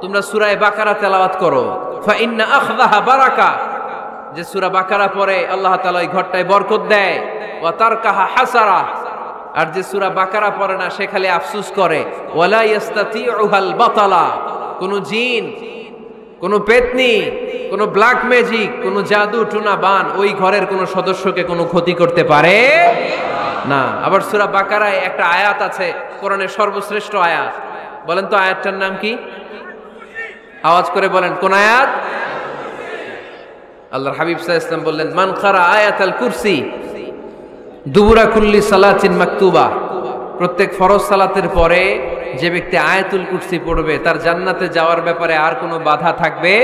তোমরা সূরা বাকারা তেলাওয়াত করো। ফা ইন্না আখযাহা বারাকা, যে সূরা বাকারা পড়ে আল্লাহ তাআলা ওই ঘরটায় বরকত দেয়। ওয়া তারকাহা হাসারা, আর যে সূরা বাকারা পড়ে না সে খালি আফসোস করে। ওয়ালা ইস্তাতিউহাল বাতালা, কোন জিন, কোন পেতনি, কোন ব্ল্যাক ম্যাজিক, কোন জাদু টুনা বান ওই ঘরের কোন সদস্যকে কোনো ক্ষতি করতে পারে না। আবার সূরা বাকারায় একটা আয়াত আছে, কোরআনের সর্বশ্রেষ্ঠ আয়াত। বলেন তো আয়াতটার নাম কি? আওয়াজ করে বলেন কোন আয়াত? আল্লাহর হাবিব সাল্লাল্লাহু আলাইহি ওয়াসাল্লাম বললেন, মান ক্বারা আয়াতাল কুরসি দুবুরা কুল্লি সালাতিন মাকতুবা, প্রত্যেক ফরজ সালাতের পরে যে ব্যক্তি আয়াতুল কুরসি পড়বে তার জান্নাতে যাওয়ার ব্যাপারে আর কোনো বাধা থাকবে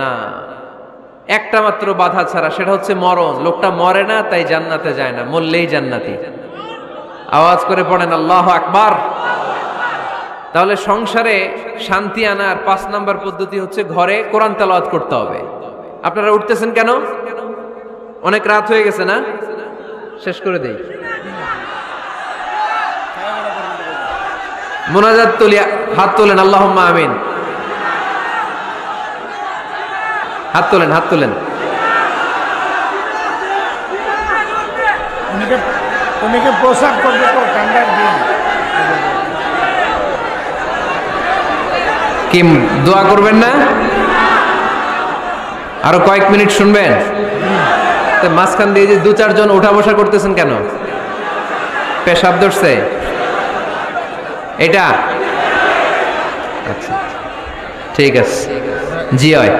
না। একটা মাত্র বাধা ছাড়া, সেটা হচ্ছে মরণ। লোকটা মরে না তাই জান্নাতে যায় না, মরলেই জান্নাতি। আওয়াজ করে পড়েন আল্লাহু আকবার। তাহলে সংসারে শান্তি আনার 5 নাম্বার পদ্ধতি হচ্ছে ঘরে কোরআন তেলাওয়াত করতে হবে। আপনারা উঠতেছেন কেন? অনেক রাত হয়ে গেছে না? শেষ করে দেই। মুনাজাত তুলিয়া হাত তোলেন, আল্লাহুম্মা আমিন। হাত তোলেন, হাত তোলেন। অনেকে পোশাক করবে তো ঠান্ডার দিন। কি দোয়া করবেন না? আরো কয়েক মিনিট শুনবেন? মাঝখান দিয়ে যে 2-4 জন উঠা বসা করতেছেন কেন? পেশাব ধরছে এটা? আচ্ছা ঠিক আছে। জি হয়,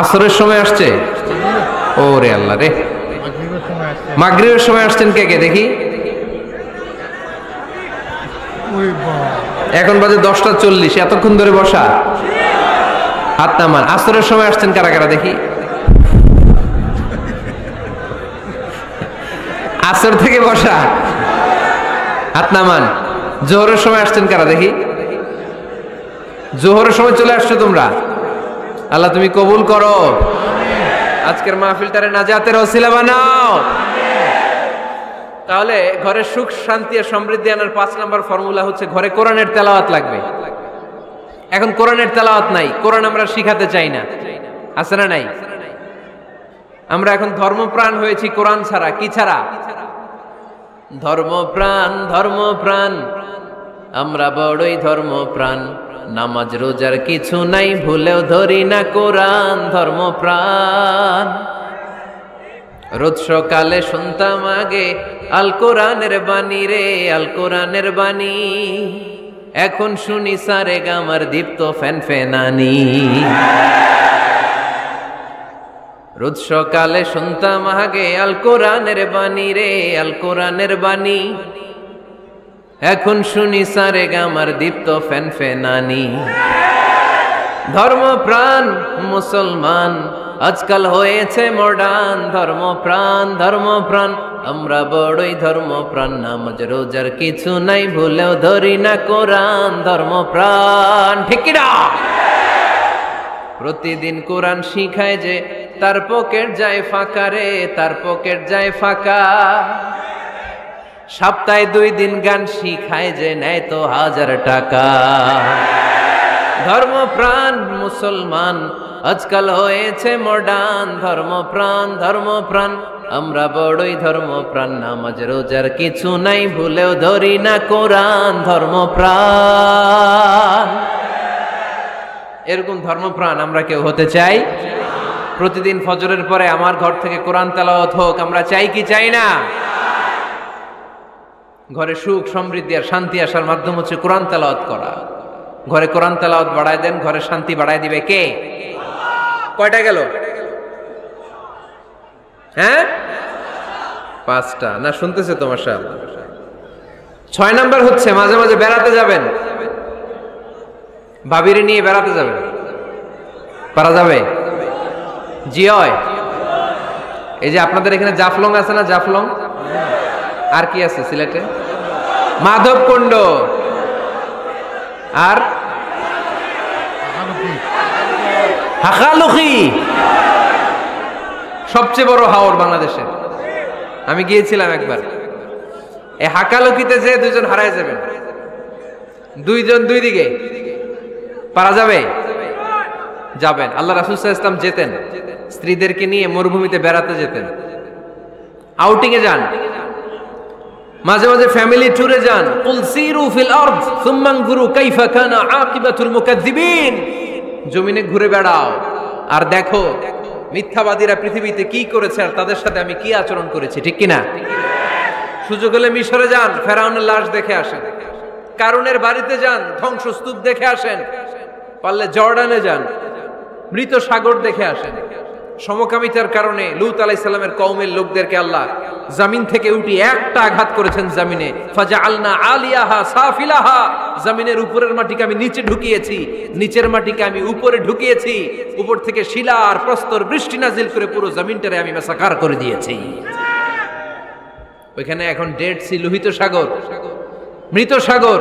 আসরের সময় আসছে। ও রে আল্লাহ রে, মাগরিবের সময় আসছেন কে কে দেখি? এখন বাজে 10টা 40, এতক্ষণ ধরে বসা? হাত নামান। আসরের সময় আসছেন কারা কারা দেখি? আসর থেকে বসা, হাত নামান। জোহরের সময় আসছেন কারা দেখি? জোহরের সময় চলে আসছো তোমরা। আল্লাহ তুমি কবুল করো, আজকের মাহফিলটারে নাজাতের ওসিলা বানাও। তাহলে ঘরের সুখ শান্তি আর সমৃদ্ধি আনার 5 নাম্বার ফর্মুলা হচ্ছে ঘরে কোরআনের তেলাওয়াত লাগবে। এখন কোরআনের তেলাওয়াত নাই, কোরআন আমরা শিখাতে চাই না, আছে না নাই? আমরা এখন ধর্মপ্রাণ হয়েছি কোরআন ছাড়া। কি ছাড়া? ধর্মপ্রাণ, ধর্মপ্রাণ আমরা বড়ই ধর্মপ্রাণ, নামাজ রোজার কিছু নাই, ভুলেও ধরি না কোরআন ধর্মপ্রাণ। রোজ সকালে শুনতাম আগে আল কোরআনের বাণী রে, আল কোরআনের বাণী। এখন শুনি সারে গামার দীপ্ত ফ্যানফ্যানানি। রোজ সকালে শুনতাম আগে আল কোরআনের বাণী রে, আল কোরআনের বাণী। এখন শুনি সারে গামার দীপ্ত ফ্যানফ্যানানি। ধর্মপ্রাণ মুসলমান আজকাল হয়েছে মডার্ন, ধর্মপ্রাণ ধর্মপ্রাণ। আমরা বড়ই ধর্মপ্রাণ, নামাজ রোজার কিছু নাই, ভুলেও ধরি না কোরআন ধর্মপ্রাণ। ঠিক কি না? প্রতিদিন কোরআন শিখায় যে তার পকেট যায় ফাঁকা রে, তার পকেট যায় ফাঁকা। সপ্তাহে 2 দিন গান শিখায় যে নেয় তো 1000 টাকা। ধর্মপ্রাণ মুসলমান আজকাল হয়েছে মডার্ন, ধর্মপ্রাণ ধর্মপ্রাণ। আমরা বড়ই ধর্মপ্রাণ, নামাজ রোজার কিছু নাই, ভুলেও ধরি না কোরআন ধর্মপ্রাণ। এরকম ধর্মপ্রাণ আমরা কেউ হতে চাই? প্রতিদিন ফজরের পরে আমার ঘর থেকে কোরআন তেলাওয়াত হোক, আমরা চাই কি চাই না? ঘরে সুখ সমৃদ্ধি আর শান্তি আসার মাধ্যম হচ্ছে কোরআন তেলাওয়াত করা। ঘরে কোরআন তেলাওয়াত বাড়ায় দেন, ঘরে শান্তি বাড়ায় দিবে কে? কয়টা গেল? হ্যাঁ, 5টা না? শুনতেছে তোমার সাহেব? 6 নাম্বার হচ্ছে মাঝে মাঝে বেড়াতে যাবেন, ভাবিরে নিয়ে বেড়াতে যাবেন। পারা যাবে? জি হয়। এই যে আপনাদের এখানে জাফলং আছে না? জাফলং আর কি আছে সিলেটে? মাধবকুণ্ড আর হাকালুকি, সবচেয়ে বড় হাওর বাংলাদেশে। আমি গিয়েছিলাম একবার। এই হাকালুকিতে যে 2 জন হারায় যাবেন, 2 জন 2 দিকে। পারা যাবে? যাবেন। আল্লাহ রাসূল সাল্লাল্লাহু আলাইহি ওয়াসাল্লাম যেতেন, স্ত্রীদেরকে নিয়ে মরুভূমিতে বেড়াতে যেতেন, আউটিং এ যান, মাঝে মাঝে ফ্যামিলি ট্যুরে যান। কুল সিরু ফিল আরদ সুম্মা আনজুরু কাইফা কানা আকিবাতুল মুকাজ্জিবিন। জমিনে ঘুরে বেড়াও আর দেখো মিথ্যাবাদীরা পৃথিবীতে কি করেছে আর তাদের সাথে আমি কি আচরণ করেছি। ঠিক কি না? সুযোগ হলে মিশরে যান, ফেরাউনের লাশ দেখে আসেন। কারুনের বাড়িতে যান, ধ্বংসস্তূপ দেখে আসেন। পারলে জর্ডানে যান, মৃত সাগর দেখে আসেন। সমকামিতার কারণে লূত আলাইহিস সালামের কওমের লোকদেরকে আল্লাহ জমিন থেকে উঠিয়ে একটা আঘাত করেছেন জমিনে। ফাজআলনা আলিয়াহা সাফিলাহা, জমিনের উপরের মাটিকে আমি নিচে ঢুকিয়েছি, নিচের মাটিকে আমি উপরে ঢুকিয়েছি। উপর থেকে শিলা আর প্রস্তর বৃষ্টি নাজিল করে পুরো জমিনটারে আমি মাসাকার করে দিয়েছি। ওইখানে এখন ডেড সি, লোহিত সাগর, মৃত সাগর।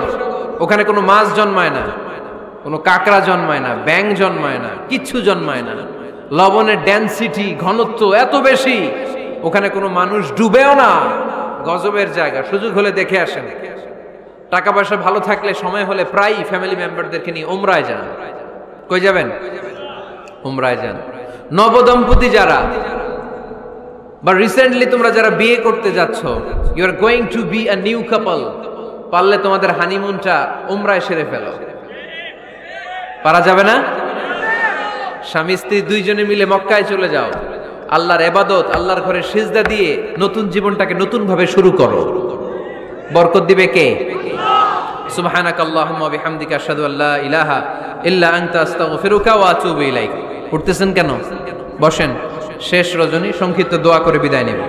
ওখানে কোনো মাছ জন্মায় না, কোনো কাঁকড়া জন্মায় না, ব্যাঙ জন্মায় না, কিচ্ছু জন্মায় না। লবণের ডেনসিটি, ঘনত্ব এত বেশি, ওখানে কোনো মানুষ ডুবেও না। গজবের জায়গা। সুযোগ হলে দেখে আসেন। টাকা পয়সা ভালো থাকলে সময় হলে প্রায় ফ্যামিলি মেম্বারদেরকে নিয়ে উমরায় যান। কই যাবেন? উমরায় যান। নবদম্পতি যারা বা রিসেন্টলি তোমরা যারা বিয়ে করতে যাচ্ছ, you are going to be a new couple, পারলে তোমাদের হানিমুনটা উমরায় সেরে ফেলো। পারা যাবে না? স্বামী স্ত্রী 2 জনে মিলে মক্কায় চলে যাও, আল্লাহর ইবাদত, আল্লাহর ঘরে সিজদা দিয়ে নতুন জীবনটাকে নতুন ভাবে শুরু করো। বরকত দিবে কে? সুবহানাকাল্লাহুম্মা ওয়া বিহামদিকা আশহাদু আল্লা ইলাহা ইল্লা আনতা আস্তাগফিরুকা ওয়া আতুবু ইলাইক। উঠতেছেন কেন? বসেন। শেষ রজনী, সংক্ষিপ্ত দোয়া করে বিদায় নেব।